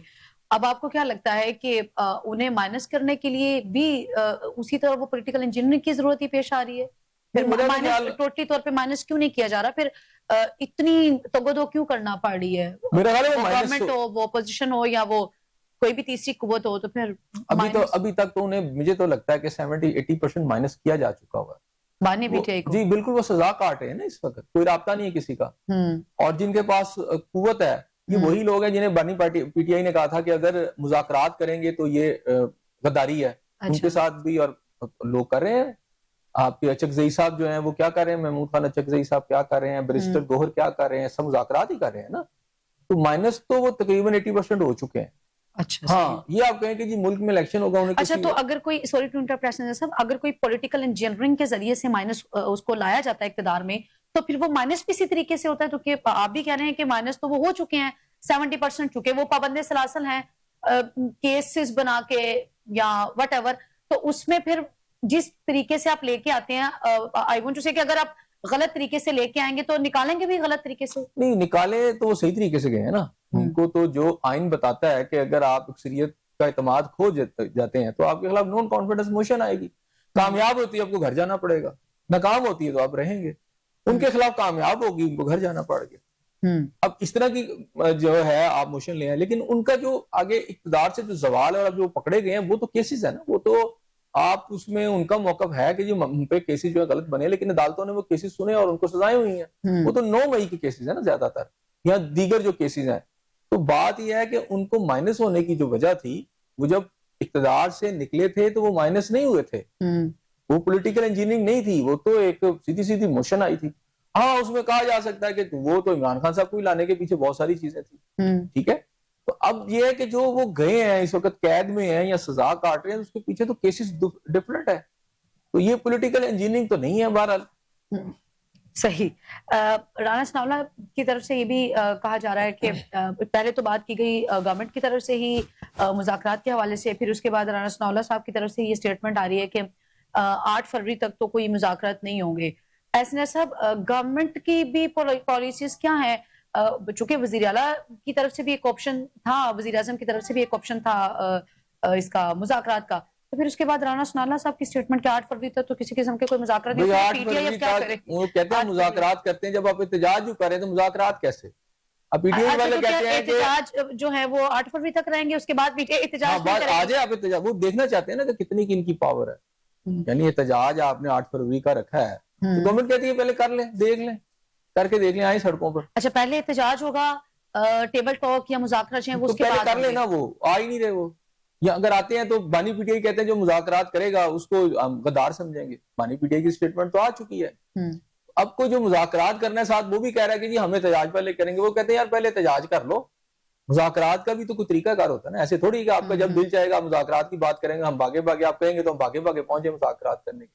اب آپ کو کیا لگتا ہے کہ انہیں مائنس کرنے کے لیے بھی اسی طرح وہ پولیٹیکل انجینئرنگ کی ضرورت ہی پیش آ رہی ہے؟ پھر ٹوٹلی طور پہ مائنس کیوں نہیں کیا جا رہا؟ پھر اتنی تگودو کیوں کرنا پڑ رہی ہے؟ گورنمنٹ ہو، وہ اپوزیشن ہو، یا وہ کوئی بھی تیسری قوت ہو، تو پھر ابھی تک تو انہیں مجھے تو لگتا ہے کہ 70-80% مائنس کیا جا چکا ہوا ہے. جی بالکل، وہ سزا کاٹ رہے ہیں نا اس وقت، کوئی رابطہ نہیں ہے کسی کا. اور جن کے پاس قوت ہے یہ وہی لوگ ہیں جنہیں بانی پارٹی پی ٹی آئی نے کہا تھا کہ اگر مذاکرات کریں گے تو یہ غداری ہے. ان کے ساتھ بھی اور لوگ کر رہے ہیں. آپ کے اچکزئی صاحب جو ہیں وہ کیا کر رہے ہیں، محمود خان اچکزئی صاحب کیا کر رہے ہیں، بیرسٹر گوہر کیا کر رہے ہیں، سب مذاکرات ہی کر رہے ہیں نا. تو مائنس تو وہ تقریباً 80% ہو چکے ہیں. ہاں یہ آپ کہیں کہ جی ملک میں الیکشن ہوگا انہیں. اچھا تو اگر کوئی سوری ٹو انٹرپٹ صاحب، اگر کوئی پولیٹیکل انجینئرنگ کے ذریعے سے مائنس اس کو لایا جاتا ہے اقتدار میں، تو پھر وہ مائنس بھی اسی طریقے سے ہوتا ہے؟ تو کہ آپ بھی کہہ رہے ہیں کہ مائنس تو وہ ہو چکے ہیں 70%، چکے وہ پابند سلاسل ہیں کیسز بنا کے یا وٹ ایور. تو اس میں پھر جس طریقے سے آپ لے کے آتے ہیں، آئی وانٹ ٹو سے کہ اگر آپ غلط طریقے سے لے کے آئیں گے تو نکالیں گے بھی غلط طریقے سے؟ نہیں نکالے تو وہ صحیح طریقے سے گئے ہیں نا. ان کو تو جو آئین بتاتا ہے کہ اگر آپ اکثریت کا اعتماد کھو جاتے ہیں تو آپ کے خلاف نون کانفیڈنس موشن آئے گی. کامیاب ہوتی ہے آپ کو گھر جانا پڑے گا، ناکام ہوتی ہے تو آپ رہیں گے. ان کے خلاف کامیاب ہوگی، ان کو گھر جانا پڑ گیا. اب اس طرح کی جو ہے آپ موشن لے ہیں، لیکن ان کا جو آگے اقتدار سے جو زوال ہے اور جو پکڑے گئے ہیں وہ تو کیسز ہے نا. وہ تو آپ اس میں ان کا موقف ہے کہ جو ان پہ کیسز جو ہے غلط بنے، لیکن عدالتوں نے وہ کیسز سنے اور ان کو سزائیں ہوئی ہیں. وہ تو 9 مئی کے کیسز ہیں نا زیادہ تر، یا دیگر جو کیسز ہیں. تو بات یہ ہے کہ ان کو مائنس ہونے کی جو وجہ تھی، وہ جب اقتدار سے نکلے تھے تو وہ مائنس نہیں ہوئے تھے. وہ پولیٹیکل انجینئرنگ نہیں تھی، وہ تو ایک سیدھی موشن آئی تھی. ہاں اس میں کہا جا سکتا ہے کہ وہ تو عمران خان صاحب کو ہی لانے کے پیچھے بہت ساری چیزیں تھیں. ٹھیک ہے، تو اب یہ ہے کہ جو وہ گئے ہیں اس وقت قید میں ہیں یا سزا کاٹ رہے ہیں، اس کے پیچھے تو کیسز ڈفرنٹ ہے. تو یہ پولیٹیکل انجینئرنگ تو نہیں ہے بہرحال. صحیح. رانا ثناء اللہ کی طرف سے یہ بھی کہا جا رہا ہے کہ پہلے تو بات کی گئی گورنمنٹ کی طرف سے ہی مذاکرات کے حوالے سے، پھر اس کے بعد رانا ثناء اللہ صاحب کی طرف سے یہ سٹیٹمنٹ آ رہی ہے کہ 8 فروری تک تو کوئی مذاکرات نہیں ہوں گے. ایسے صاحب گورنمنٹ کی بھی پالیسیز کیا ہیں؟ چونکہ وزیر اعلیٰ کی طرف سے بھی ایک آپشن تھا، وزیر اعظم کی طرف سے بھی ایک آپشن تھا اس کا مذاکرات کا، تو پھر اس کے بعد رانا ثناء اللہ صاحب کی سٹیٹمنٹ کہ 8 فروری تک تو کسی قسم کے کوئی مذاکرات نہیں. 8 فروری تک وہ کہتے ہیں مذاکرات کرتے ہیں، جب آپ احتجاج جو کریں تو مذاکرات کیسے؟ اب پی ٹی آئی والے کہتے ہیں کہ احتجاج جو ہے وہ 8 فروری تک رہیں گے، اس کے بعد پی ٹی آئی احتجاج آ جائے آپ احتجاج. وہ دیکھنا چاہتے ہیں نا کہ کتنی کی ان کی پاور ہے. یعنی احتجاج آپ نے 8 فروری کا رکھا ہے تو گورنمنٹ کہتی ہے پہلے کر لیں، دیکھ لیں، کر کے دیکھ لیں، آئیں سڑکوں پر. اچھا پہلے احتجاج ہوگا، ٹیبل ٹاک یا مذاکرات ہیں وہ اس کے بعد کر لیں نا، وہ آ ہی نہیں رہے وہ. یا اگر آتے ہیں تو بانی پی ٹی آئی کہتے ہیں جو مذاکرات کرے گا اس کو ہم غدار سمجھیں گے. بانی پی ٹی آئی کی اسٹیٹمنٹ تو آ چکی ہے. اب کوئی جو مذاکرات کرنا ہے ساتھ وہ بھی کہہ رہا ہے کہ جی ہم احتجاج پہلے کریں گے. وہ کہتے ہیں یار پہلے احتجاج کر لو. مذاکرات کا بھی تو کوئی طریقہ کار ہوتا ہے نا، ایسے تھوڑی کہ آپ کا جب دل چاہے گا مذاکرات کی بات کریں گے، ہم بھاگے بھاگے آپ کہیں گے تو ہم بھاگے بھاگے پہنچے مذاکرات کرنے کے.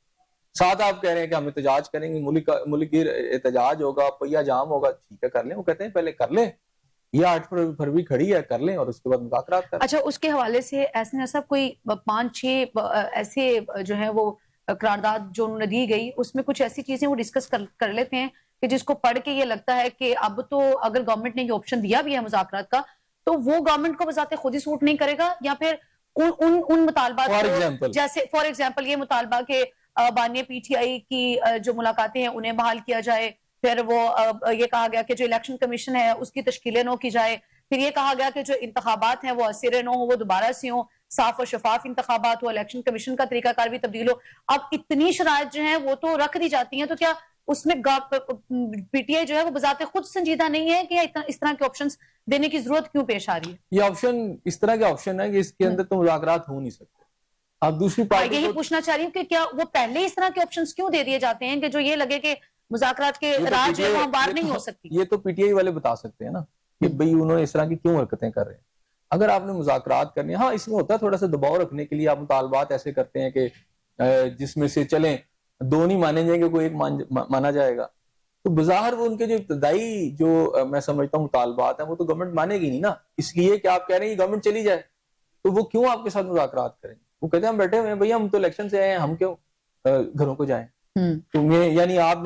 ساتھ آپ کہہ رہے ہیں کہ ہم احتجاج کریں گے، ملک کی احتجاج ہوگا، پہیا جام ہوگا. ٹھیک ہے کر لیں. وہ کہتے ہیں پہلے کر لیں، یہ 8 فروری کھڑی ہے، کر لیں اور اس کے بعد مذاکرات کریں. اچھا اس کے حوالے سے ایسے صاحب کوئی 5-6 ایسے جو ہیں وہ قرارداد جو انہوں نے دی گئی، اس میں کچھ ایسی چیزیں وہ ڈسکس کر لیتے ہیں کہ جس کو پڑھ کے یہ لگتا ہے کہ اب تو اگر گورنمنٹ نے یہ آپشن دیا بھی ہے مذاکرات کا تو وہ گورنمنٹ کو بذات خود ہی سوٹ نہیں کرے گا، یا پھر ان مطالبات جیسے فار ایگزامپل یہ مطالبہ کہ بانی پی ٹی آئی کی جو ملاقاتیں ہیں انہیں بحال کیا جائے، پھر وہ یہ کہا گیا کہ جو الیکشن کمیشن ہے اس کی تشکیلیں نو کی جائے، پھر یہ کہا گیا کہ جو انتخابات ہیں وہ اسرے نو ہو، وہ دوبارہ سے ہوں، صاف و شفاف انتخابات ہو، الیکشن کمیشن کا طریقہ کار بھی تبدیل ہو. اب اتنی شرائط جو ہیں وہ تو رکھ دی جاتی ہیں، تو کیا اس میں پی ٹی آئی جو ہے وہ بذات خود سنجیدہ نہیں ہے کہ اس طرح کے آپشنز دینے کی ضرورت کیوں پیش آ رہی ہے؟ یہ آپشن اس طرح کے آپشن ہے کہ اس کے اندر تو مذاکرات ہو نہیں سکتے. اب دوسری پارٹی یہی پوچھنا چاہ رہی ہوں کہ کیا وہ پہلے اس طرح کے آپشنز کیوں دے دیے جاتے ہیں کہ جو یہ لگے کہ مذاکرات کے راہ جو ہے وہاں باہر نہیں ہو سکتی؟ یہ تو پی ٹی آئی والے بتا سکتے ہیں نا کہ بھئی انہوں نے اس طرح کی کیوں حرکتیں کر رہے ہیں. اگر آپ نے مذاکرات کرنی، ہاں اس میں ہوتا ہے تھوڑا سا دباؤ رکھنے کے لیے آپ مطالبات ایسے کرتے ہیں کہ جس میں سے چلیں 2 نہیں مانے جائیں گے، کوئی ایک مانا جائے گا. تو بظاہر وہ ان کے جو ابتدائی جو میں سمجھتا ہوں مطالبات ہیں وہ تو گورنمنٹ مانے گی نہیں نا. اس لیے کہ آپ کہہ رہے ہیں کہ گورنمنٹ چلی جائے تو وہ کیوں آپ کے ساتھ مذاکرات کریں گے؟ وہ کہتے ہیں ہم بیٹھے ہوئے ہیں بھئی، ہم تو الیکشن سے آئے ہیں، ہم کیوں گھروں کو جائیں. تو یعنی آپ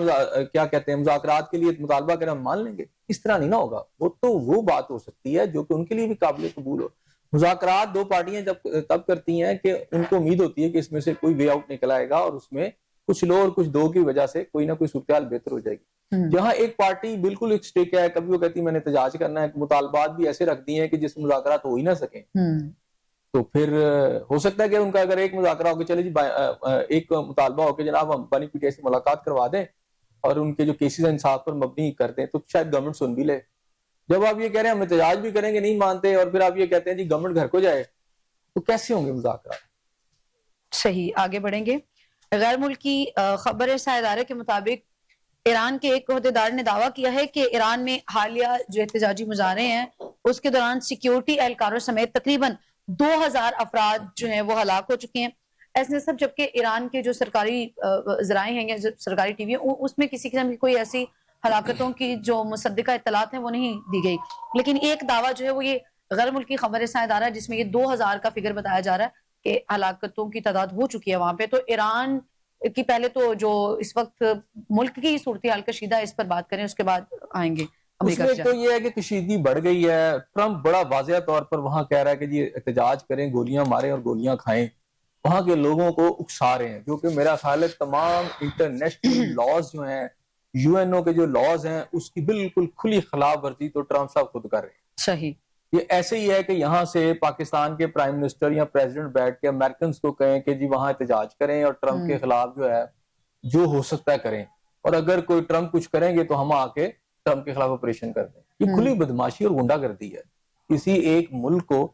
کیا کہتے ہیں مذاکرات کے لیے مطالبہ کریں ہم مان لیں گے، اس طرح نہیں نہ ہوگا. وہ تو وہ بات ہو سکتی ہے جو کہ ان کے لیے بھی قابل قبول ہو. مذاکرات 2 پارٹیاں تب کرتی ہیں کہ ان کو امید ہوتی ہے کہ اس میں سے کوئی وے آؤٹ نکل آئے گا اور اس میں کچھ لو اور کچھ دو کی وجہ سے کوئی نہ کوئی صورتحال بہتر ہو جائے گی. جہاں ایک پارٹی بالکل ایک سٹیک ہے، کبھی وہ کہتی ہے میں نے احتجاج کرنا ہے، مطالبات بھی ایسے رکھ دی ہیں کہ جس مذاکرات ہو ہی نہ سکیں، تو پھر ہو سکتا ہے کہ ان کا اگر ایک مذاکرہ ہو کے چلے جی ایک مطالبہ ہو کے جناب ہم بانی پی ٹی آئی سے ملاقات کروا دیں اور ان کے جو کیسز ہیں انصاف پر مبنی کر دیں، تو شاید گورنمنٹ سن بھی لے. جب آپ یہ کہہ رہے ہیں ہم احتجاج بھی کریں گے نہیں مانتے اور پھر آپ یہ کہتے ہیں جی گورنمنٹ گھر کو جائے، تو کیسے ہوں گے مذاکرات؟ صحیح، آگے بڑھیں گے. غیر ملکی خبر رساں ادارے کے مطابق ایران کے ایک عہدیدار نے دعویٰ کیا ہے کہ ایران میں حالیہ جو احتجاجی مظاہرے ہیں اس کے دوران سیکیورٹی اہلکاروں سمیت تقریباً 2000 افراد جو ہیں وہ ہلاک ہو چکے ہیں. ایسے سب جبکہ ایران کے جو سرکاری ذرائع ہیں یا سرکاری ٹی وی اس میں کسی قسم کی کوئی ایسی ہلاکتوں کی جو مصدقہ اطلاعات ہیں وہ نہیں دی گئی. لیکن ایک دعویٰ جو ہے وہ یہ غیر ملکی خبر رساں ادارہ جس میں یہ 2000 کا فگر بتایا جا رہا ہے کہ ہلاکتوں کی تعداد ہو چکی ہے وہاں پہ. تو ایران کی پہلے تو جو اس وقت ملک کی صورتحال کشیدہ ہے اس پر بات کریں، اس کے بعد آئیں گے اس میں تو یہ ہے کہ کشیدگی بڑھ گئی ہے. ٹرمپ بڑا واضح طور پر وہاں کہہ رہا ہے کہ جی احتجاج کریں، گولیاں ماریں اور گولیاں کھائیں. وہاں کے لوگوں کو اکسا رہے ہیں، جو کہ میرا خیال ہے تمام انٹرنیشنل لاز جو ہیں، یو این او کے جو لاز ہیں، اس کی بالکل کھلی خلاف ورزی تو ٹرمپ صاحب خود کر رہے ہیں. صحیح. یہ ایسے ہی ہے کہ یہاں سے پاکستان کے پرائم منسٹر یا پریزیڈنٹ بیٹھ کے امریکنز کو کہیں کہ جی وہاں احتجاج کریں اور ٹرمپ کے خلاف جو ہے جو ہو سکتا ہے کریں، اور اگر کوئی ٹرمپ کچھ کریں گے تو ہم آ کے ٹرمپ کے خلاف آپریشن کر دیں. یہ کھلی بدماشی اور غنڈہ گردی ہے. کسی ایک ملک کو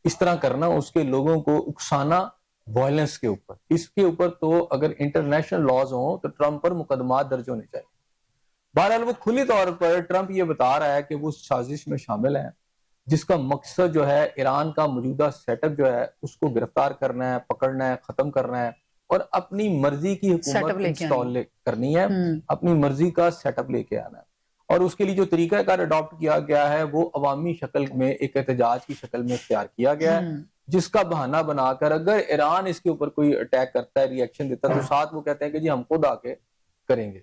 اس طرح کرنا، اس کے لوگوں کو اکسانا وائلنس کے اوپر، اس کے اوپر تو اگر انٹرنیشنل لاز ہوں تو ٹرمپ پر مقدمات درج ہونے چاہیے. بہرحال وہ کھلی طور پر ٹرمپ یہ بتا رہا ہے کہ وہ سازش میں شامل ہیں جس کا مقصد جو ہے ایران کا موجودہ سیٹ اپ جو ہے اس کو گرفتار کرنا ہے، پکڑنا ہے، ختم کرنا ہے اور اپنی مرضی کی حکومت انسٹال کرنی ہے، اپنی مرضی کا سیٹ اپ لے کے آنا ہے. اور اس کے لیے جو طریقہ کار اڈاپٹ کیا گیا ہے وہ عوامی شکل میں ایک احتجاج کی شکل میں اختیار کیا گیا ہے، جس کا بہانہ بنا کر اگر ایران اس کے اوپر کوئی اٹیک کرتا ہے، ری ایکشن دیتا ہے، تو ساتھ وہ کہتے ہیں کہ جی ہم خود آ کے کریں گے.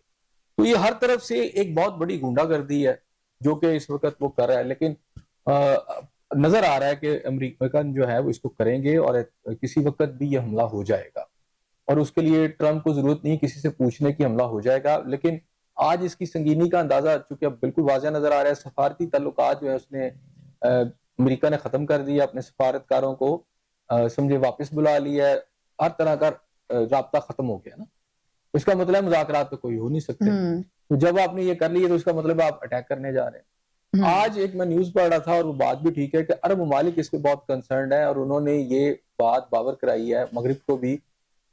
تو یہ ہر طرف سے ایک بہت بڑی گنڈا گردی ہے جو کہ اس وقت وہ کر رہا ہے. لیکن نظر آ رہا ہے کہ امریکن جو ہے وہ اس کو کریں گے اور کسی وقت بھی یہ حملہ ہو جائے گا، اور اس کے لیے ٹرمپ کو ضرورت نہیں کسی سے پوچھنے کی، حملہ ہو جائے گا. لیکن آج اس کی سنگینی کا اندازہ چونکہ اب بالکل واضح نظر آ رہا ہے. سفارتی تعلقات جو ہے اس نے امریکہ نے ختم کر دیا، اپنے سفارتکاروں کو سمجھے واپس بلا لیا ہے، ہر طرح کا رابطہ ختم ہو گیا نا, اس کا مطلب مذاکرات تو کوئی ہو نہیں سکتے. تو جب آپ نے یہ کر لیا تو اس کا مطلب آپ اٹیک کرنے جا رہے ہیں. آج ایک میں نیوز پڑھ رہا تھا اور وہ بات بھی ٹھیک ہے کہ عرب ممالک اس پہ بہت کنسرنڈ ہے, اور انہوں نے یہ بات باور کرائی ہے مغرب کو بھی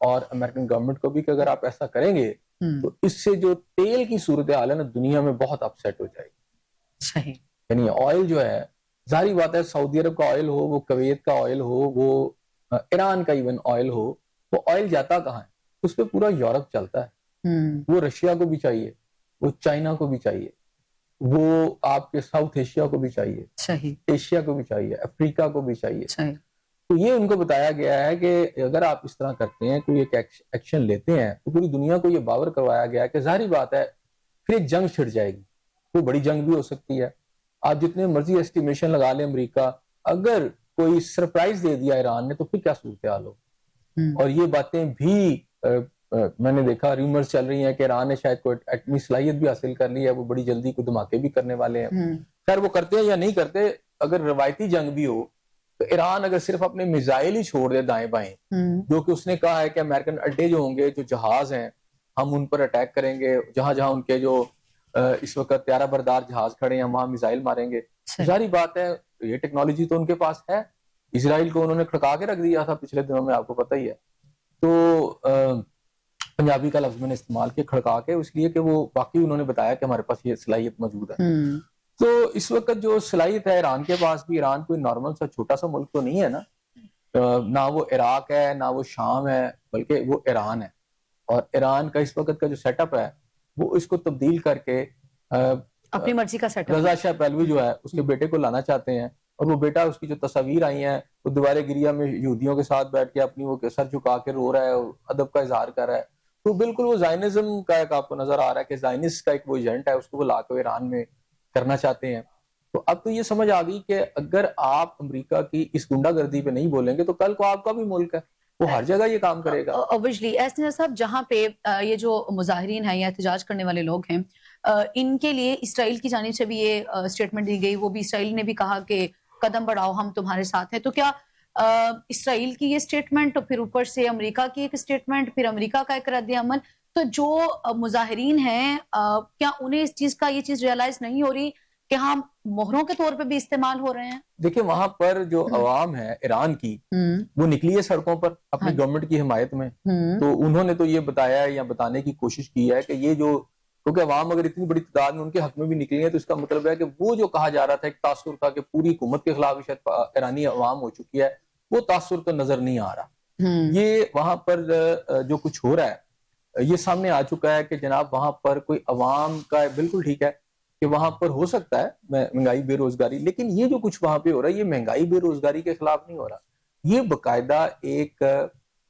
اور امریکن گورنمنٹ کو بھی کہ اگر آپ ایسا کریں گے تو اس سے جو تیل کی صورتحال ہے نا دنیا میں بہت اپسیٹ ہو جائے گی. صحیح. یعنی آئل جو ہے, ظاہری بات ہے, سعودی عرب کا آئل ہو, وہ کویت کا آئل ہو, وہ ایران کا ایون آئل ہو, وہ آئل جاتا کہاں ہے؟ اس پہ پورا یورپ چلتا ہے, وہ رشیا کو بھی چاہیے, وہ چائنا کو بھی چاہیے, وہ آپ کے ساؤتھ ایشیا کو بھی چاہیے, ایشیا کو بھی چاہیے, افریقہ کو بھی چاہیے. تو یہ ان کو بتایا گیا ہے کہ اگر آپ اس طرح کرتے ہیں, کوئی ایک ایکشن لیتے ہیں, تو پوری دنیا کو یہ باور کروایا گیا ہے کہ ظاہری بات ہے پھر ایک جنگ چھڑ جائے گی, کوئی بڑی جنگ بھی ہو سکتی ہے. آپ جتنے مرضی ایسٹیمیشن لگا لیں امریکہ, اگر کوئی سرپرائز دے دیا ایران نے تو پھر کیا صورتحال ہو. اور یہ باتیں بھی میں نے دیکھا ریومرز چل رہی ہیں کہ ایران نے شاید کوئی ایٹمی صلاحیت بھی حاصل کر لی ہے, وہ بڑی جلدی کوئی دھماکے بھی کرنے والے ہیں. خیر وہ کرتے ہیں یا نہیں کرتے, اگر روایتی جنگ بھی ہو تو ایران اگر صرف اپنے میزائل ہی چھوڑ دے دائیں بائیں, جو کہ اس نے کہا ہے کہ امریکن اڈے جو ہوں گے, جو جہاز ہیں, ہم ان پر اٹیک کریں گے, جہاں جہاں ان کے جو اس وقت طیارہ بردار جہاز کھڑے ہیں وہاں میزائل ماریں گے. ظاہری بات ہے یہ ٹیکنالوجی تو ان کے پاس ہے. اسرائیل کو انہوں نے کھڑکا کے رکھ دیا تھا پچھلے دنوں میں, آپ کو پتہ ہی ہے. تو پنجابی کا لفظ میں نے استعمال کیا کھڑکا کے, اس لیے کہ وہ واقعی انہوں نے بتایا کہ ہمارے پاس یہ صلاحیت موجود ہے. تو اس وقت جو صلاحیت ہے ایران کے پاس بھی, ایران کوئی نارمل سا چھوٹا سا ملک تو نہیں ہے نا, نہ وہ عراق ہے نہ وہ شام ہے, بلکہ وہ ایران ہے. اور ایران کا اس وقت کا جو سیٹ اپ ہے وہ اس کو تبدیل کر کے اپنی مرضی کا سیٹ اپ, رضا شاہ پہلوی جو ہے اس کے بیٹے کو لانا چاہتے ہیں, اور وہ بیٹا اس کی جو تصاویر آئی ہیں وہ دیوار گریا میں یہودیوں کے ساتھ بیٹھ کے اپنی وہ سر جھکا کے رو رہا ہے اور ادب کا اظہار کر رہا ہے. تو بالکل وہ زائنزم کا ایک آپ کو نظر آ رہا ہے کہ زائنسٹ کا ایک وہ ایجنٹ ہے, اس کو وہ لا کے ایران میں کرنا چاہتے ہیں. تو اب تو یہ سمجھ آ گئی کہ اگر آپ امریکہ کی اس گنڈا گردی پہ نہیں بولیں گے تو کل کو آپ کا بھی ملک ہے, وہ ہر جگہ یہ کام کرے گا. اوبویسلی ایسے صاحب, جہاں پہ یہ جو مظاہرین ہیں یا احتجاج کرنے والے لوگ ہیں, ان کے لیے اسرائیل کی جانب سے بھی یہ اسٹیٹمنٹ دی گئی, وہ بھی اسرائیل نے بھی کہا کہ قدم بڑھاؤ ہم تمہارے ساتھ ہیں. تو کیا اسرائیل کی یہ اسٹیٹمنٹ, پھر اوپر سے امریکہ کی ایک اسٹیٹمنٹ, پھر امریکہ کا ایک رد عمل, تو جو مظاہرین ہیں کیا انہیں اس چیز کا یہ چیز ریئلائز نہیں ہو رہی کہ ہم مہروں کے طور پہ بھی استعمال ہو رہے ہیں؟ دیکھیں وہاں پر جو عوام ہے ایران کی, وہ نکلی ہے سڑکوں پر اپنی گورنمنٹ کی حمایت میں. تو انہوں نے تو یہ بتایا ہے یا بتانے کی کوشش کی ہے کہ یہ جو, کیونکہ عوام اگر اتنی بڑی تعداد میں ان کے حق میں بھی نکلی ہے تو اس کا مطلب ہے کہ وہ جو کہا جا رہا تھا ایک تاثر تھا کہ پوری حکومت کے خلاف شاید ایرانی عوام ہو چکی ہے, وہ تاثر تو نظر نہیں آ رہا. یہ وہاں پر جو کچھ ہو رہا ہے یہ سامنے آ چکا ہے کہ جناب وہاں پر کوئی عوام کا, بالکل ٹھیک ہے کہ وہاں پر ہو سکتا ہے مہنگائی بے روزگاری, لیکن یہ جو کچھ وہاں پہ ہو رہا ہے یہ مہنگائی بے روزگاری کے خلاف نہیں ہو رہا, یہ باقاعدہ ایک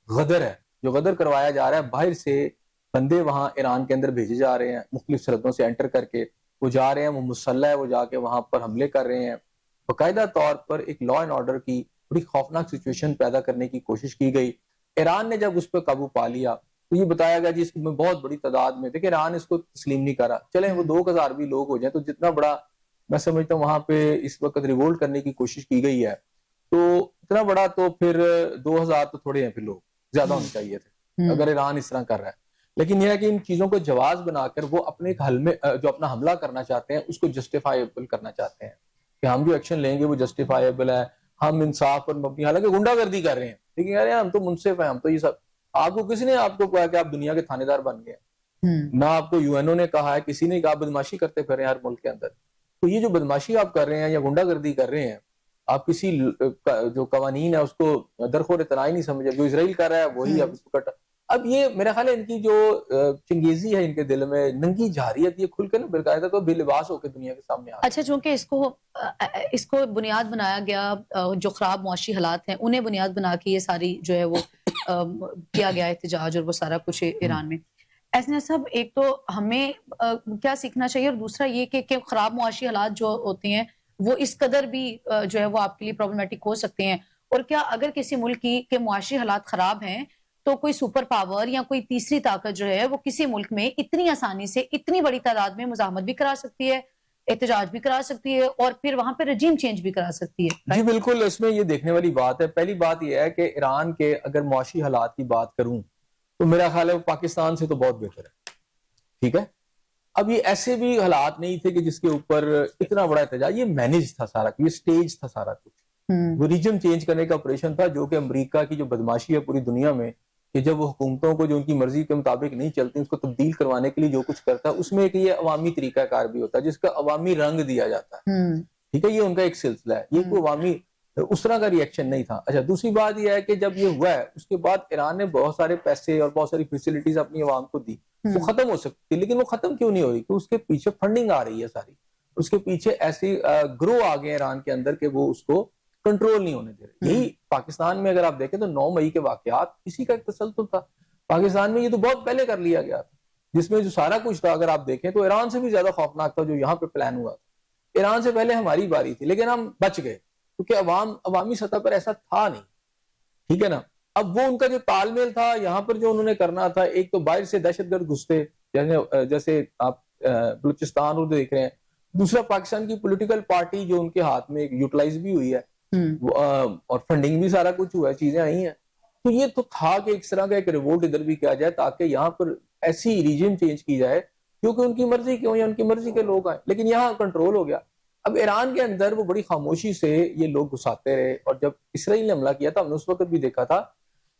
غدر ہے جو غدر کروایا جا رہا ہے. باہر سے بندے وہاں ایران کے اندر بھیجے جا رہے ہیں, مختلف سرحدوں سے انٹر کر کے وہ جا رہے ہیں, وہ مسلح ہے, وہ جا کے وہاں پر حملے کر رہے ہیں. باقاعدہ طور پر ایک لا اینڈ آرڈر کی بڑی خوفناک سچویشن پیدا کرنے کی کوشش کی گئی. ایران نے جب اس پہ قابو پا لیا تو یہ بتایا گیا جس میں بہت بڑی تعداد میں, دیکھیں ایران اس کو تسلیم نہیں کرا, چلیں وہ 2000 بھی لوگ ہو جائیں تو جتنا بڑا میں سمجھتا ہوں وہاں پہ اس وقت ریوولٹ کرنے کی کوشش کی گئی ہے, تو اتنا بڑا تو پھر 2000 تو تھوڑے ہیں, پھر لوگ زیادہ ہونے چاہیے تھے اگر ایران اس طرح کر رہا ہے. لیکن یہ ہے کہ ان چیزوں کو جواز بنا کر وہ اپنے ایک حل میں جو اپنا حملہ کرنا چاہتے ہیں اس کو جسٹیفائیبل کرنا چاہتے ہیں کہ ہم جو ایکشن لیں گے وہ جسٹیفائیبل ہے, ہم انصاف پر مبنی, حالانکہ گنڈا گردی کر رہے ہیں. لیکن یار ہم تو منصف ہیں, ہم تو یہ سب, آپ کو کسی نے آپ کو کہا کہ آپ دنیا کے تھانے دار بن گئے, نہ آپ کو یو این او نے کہا ہے, کسی نے کہا بدماشی کرتے پھر رہے ہیں ہر ملک کے اندر. تو یہ جو بدماشی آپ کر رہے ہیں یا گنڈا گردی کر رہے ہیں, آپ کسی جو قوانین ہے اس کو درخور تنائی نہیں سمجھے, جو اسرائیل کر رہا ہے وہی آپ اس کو کٹ. اب یہ میرا خیال ہے ان کی جو چنگیزی ہے ان کے دل میں, ننگی جہریت, یہ کھل کے نا باقاعدہ تو بے لباس ہو کے دنیا کے سامنے آ. اچھا, چونکہ اس کو بنیاد بنایا گیا, جو خراب معاشی حالات ہیں انہیں بنیاد بنا کے یہ ساری جو ہے وہ کیا گیا احتجاج اور وہ سارا کچھ ایران میں. ایسے صاحب, ایک تو ہمیں کیا سیکھنا چاہیے, اور دوسرا یہ کہ خراب معاشی حالات جو ہوتے ہیں وہ اس قدر بھی جو ہے وہ آپ کے لیے پرابلمیٹک ہو سکتے ہیں. اور کیا اگر کسی ملک کے معاشی حالات خراب ہیں تو کوئی سپر پاور یا کوئی تیسری طاقت جو ہے وہ کسی ملک میں اتنی آسانی سے اتنی بڑی تعداد میں مزاحمت بھی کرا سکتی ہے, احتجاج بھی کرا سکتی ہے, اور پھر وہاں پہ رجیم چینج بھی کرا سکتی ہے؟ جی بالکل, اس میں یہ دیکھنے والی بات ہے. پہلی بات یہ ہے کہ ایران کے اگر معاشی حالات کی بات کروں تو میرا خیال ہے وہ پاکستان سے تو بہت بہتر ہے. ٹھیک ہے. اب یہ ایسے بھی حالات نہیں تھے کہ جس کے اوپر اتنا بڑا احتجاج, یہ مینج تھا سارا, یہ سٹیج تھا سارا کچھ. وہ ریجن چینج کرنے کا آپریشن تھا, جو کہ امریکہ کی جو بدماشی ہے پوری دنیا میں, کہ جب وہ حکومتوں کو جو ان کی مرضی کے مطابق نہیں چلتی اس کو تبدیل کروانے کے لیے جو کچھ کرتا ہے, اس میں ایک یہ عوامی طریقہ کار بھی ہوتا ہے جس کا عوامی رنگ دیا جاتا ہے. ٹھیک ہے, یہ ان کا ایک سلسلہ ہے, یہ کوئی عوامی اس طرح کا ریئیکشن نہیں تھا. اچھا, دوسری بات یہ ہے کہ جب یہ ہوا ہے اس کے بعد ایران نے بہت سارے پیسے اور بہت ساری فیسلٹیز اپنی عوام کو دی. وہ ختم ہو سکتی تھی, لیکن وہ ختم کیوں نہیں ہو رہی؟ کہ اس کے پیچھے فنڈنگ آ رہی ہے ساری, اس کے پیچھے ایسی گروہ آ گئے ایران کے اندر کہ وہ اس کو کنٹرول نہیں ہونے دے رہے. یہی پاکستان میں اگر آپ دیکھیں تو 9 مئی کے واقعات اسی کا ایک تسلسل تھا. پاکستان میں یہ تو بہت پہلے کر لیا گیا تھا, جس میں جو سارا کچھ تھا اگر آپ دیکھیں تو ایران سے بھی زیادہ خوفناک تھا جو یہاں پہ پلان ہوا تھا. ایران سے پہلے ہماری باری تھی لیکن ہم بچ گئے کیونکہ عوامی سطح پر ایسا تھا نہیں. ٹھیک ہے نا. اب وہ ان کا جو تال میل تھا یہاں پر جو انہوں نے کرنا تھا, ایک تو باہر سے دہشت گرد گھستے جیسے آپ بلوچستان اور دیکھ رہے ہیں, دوسرا پاکستان کی پولیٹیکل پارٹی جو ان کے ہاتھ میں یوٹیلائز بھی ہوئی ہے اور فنڈنگ بھی سارا کچھ ہوا ہے, چیزیں آئی ہیں. تو یہ تو تھا کہ اس طرح کا ایک ریوولٹ ادھر بھی کیا جائے تاکہ یہاں پر ایسی ریجن چینج کی جائے کیونکہ ان کی مرضی کیوں یا ان کی مرضی کے لوگ آئیں, لیکن یہاں کنٹرول ہو گیا. اب ایران کے اندر وہ بڑی خاموشی سے یہ لوگ گھساتے رہے, اور جب اسرائیل نے حملہ کیا تھا ہم نے اس وقت بھی دیکھا تھا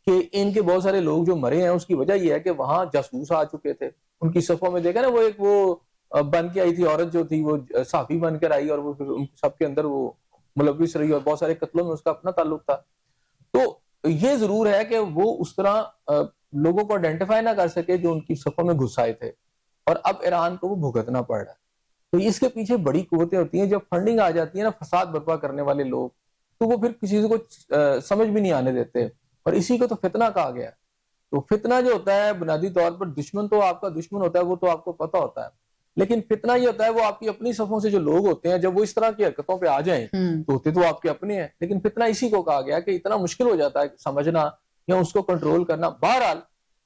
کہ ان کے بہت سارے لوگ جو مرے ہیں اس کی وجہ یہ ہے کہ وہاں جاسوس آ چکے تھے. ان کی صفوں میں دیکھا نا, وہ بن کے آئی تھی عورت جو تھی, وہ صحافی بن کر آئی اور وہ سب کے اندر وہ ملوث رہی اور بہت سارے قتلوں میں اس کا اپنا تعلق تھا. تو یہ ضرور ہے کہ وہ اس طرح لوگوں کو آئیڈینٹیفائی نہ کر سکے جو ان کی صفوں میں گھس آئے تھے, اور اب ایران کو وہ بھگتنا پڑ رہا ہے. تو اس کے پیچھے بڑی قوتیں ہوتی ہیں. جب فنڈنگ آ جاتی ہے نا فساد برپا کرنے والے لوگ, تو وہ پھر کسی کو سمجھ بھی نہیں آنے دیتے, اور اسی کو تو فتنہ کہا گیا. تو فتنہ جو ہوتا ہے بنیادی طور پر دشمن تو آپ کا دشمن ہوتا ہے, وہ تو آپ کو پتہ ہوتا ہے, لیکن فتنہ یہ ہوتا ہے وہ آپ کی اپنی صفوں سے جو لوگ ہوتے ہیں جب وہ اس طرح کی حرکتوں پہ آ جائیں تو ہوتے تو آپ کے اپنے ہیں, لیکن فتنہ اسی کو کہا گیا کہ اتنا مشکل ہو جاتا ہے سمجھنا یا اس کو کنٹرول کرنا. بہرحال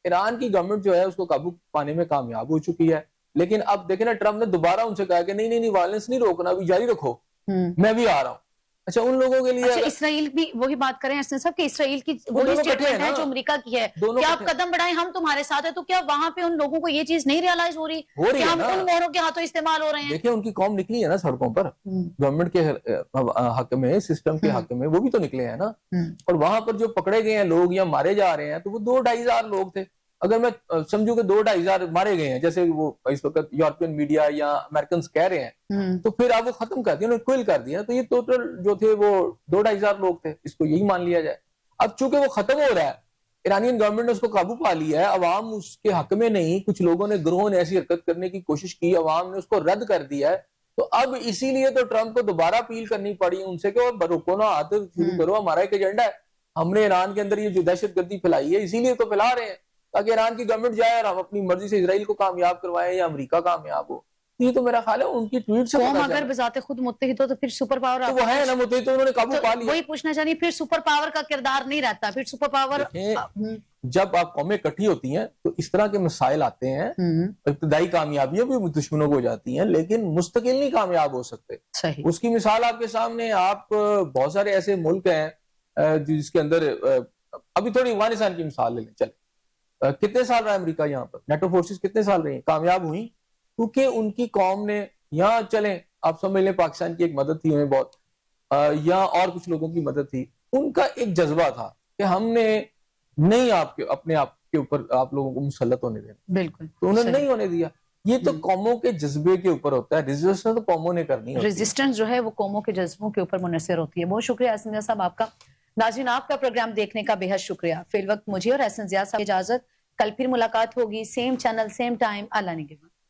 ایران کی گورنمنٹ جو ہے اس کو قابو پانے میں کامیاب ہو چکی ہے, لیکن اب دیکھیں نا ٹرمپ نے دوبارہ ان سے کہا کہ نہیں وائلنس نہیں روکنا, ابھی جاری رکھو, میں بھی آ رہا ہوں. اچھا, ان لوگوں کے لیے اسرائیل بھی وہی بات کریں احسن صاحب کہ اسرائیل کی وہی اسٹیٹمنٹ ہے جو امریکہ کی ہے کہ آپ قدم بڑھائیں ہم تمہارے ساتھ ہیں, تو کیا وہاں پہ ان لوگوں کو یہ چیز نہیں ریالائز ہو رہی کہ ہم ان موروں کے ہاتھوں استعمال ہو رہے ہیں؟ دیکھیں ان کی قوم نکلی ہے نا سڑکوں پر گورنمنٹ کے حق میں, سسٹم کے حق میں, وہ بھی تو نکلے ہیں نا. اور وہاں پر جو پکڑے گئے ہیں لوگ یا مارے جا رہے ہیں تو وہ 2-2.5 ہزار لوگ تھے. اگر میں سمجھوں کہ 2-2.5 ہزار مارے گئے ہیں جیسے وہ اس وقت یورپین میڈیا یا امریکنز کہہ رہے ہیں, تو پھر آپ وہ ختم کر دیا, انہوں نے کوئل کر دیا, تو یہ ٹوٹل جو تھے وہ 2-2.5 ہزار لوگ تھے, اس کو یہی مان لیا جائے. اب چونکہ وہ ختم ہو رہا ہے, ایرانین گورنمنٹ نے اس کو قابو پا لیا ہے, عوام اس کے حق میں نہیں, کچھ لوگوں نے گروہوں نے ایسی حرکت کرنے کی کوشش کی, عوام نے اس کو رد کر دیا ہے. تو اب اسی لیے تو ٹرمپ کو دوبارہ اپیل کرنی پڑی ان سے کہ رکو نا, ہاتھ شروع کرو, ہمارا ایک ایجنڈا ہے, ہم نے ایران کے اندر یہ جو دہشت گردی پھیلائی ہے اسی لیے تو پھیلا رہے ہیں تاکہ ایران کی گورنمنٹ جائے اور ہم اپنی مرضی سے اسرائیل کو کامیاب کروائیں یا امریکہ کامیاب ہو. یہ تو میرا خیال ہے ان کی ٹویٹ سے قوم اگر بذات خود متحد ہو تو پھر سپر پاور تو وہ ہے نا متحد, تو انہوں نے قابو پا لیا. وہی پوچھنا چاہیے پھر سپر پاور کا کردار نہیں رہتا, پھر سپر پاور جب آپ قومیں اکٹھی ہوتی ہیں تو اس طرح کے مسائل آتے ہیں, ابتدائی کامیابیاں بھی دشمنوں کو ہو جاتی ہیں لیکن مستقل نہیں کامیاب ہو سکتے. اس کی مثال آپ کے سامنے, آپ بہت سارے ایسے ملک ہیں جس کے اندر ابھی تھوڑی افغانستان کی مثال لے لیں. چلیں, کتنے سال رہا امریکہ یہاں پر, نیٹو فورسز کتنے سال رہی ہیں, کامیاب ہوئی کیونکہ ان کی قوم نے یہاں, چلیں آپ سمجھ لیں پاکستان کی ایک مدد تھی انہیں بہت, یا اور کچھ لوگوں کی مدد تھی, ان کا ایک جذبہ تھا کہ ہم نے نہیں اپنے آپ کے اوپر آپ لوگوں کو مسلط ہونے دینا. بالکل, تو انہوں نے نہیں ہونے دیا. یہ تو قوموں کے جذبے کے اوپر ہوتا ہے, ریزسٹنس تو قوموں نے کرنی ہوتی ہے. ریزسٹنس جو ہے وہ قوموں کے جذبوں کے اوپر منحصر ہوتی ہے. بہت شکریہ احسن ضیاء صاحب آپ کا. ناظرین, آپ کا پروگرام دیکھنے کا بے حد شکریہ. فی الوقت مجھے اور احسن ضیاء صاحب اجازت, کل پھر ملاقات ہوگی, سیم چینل سیم ٹائم. اللہ نگہبان.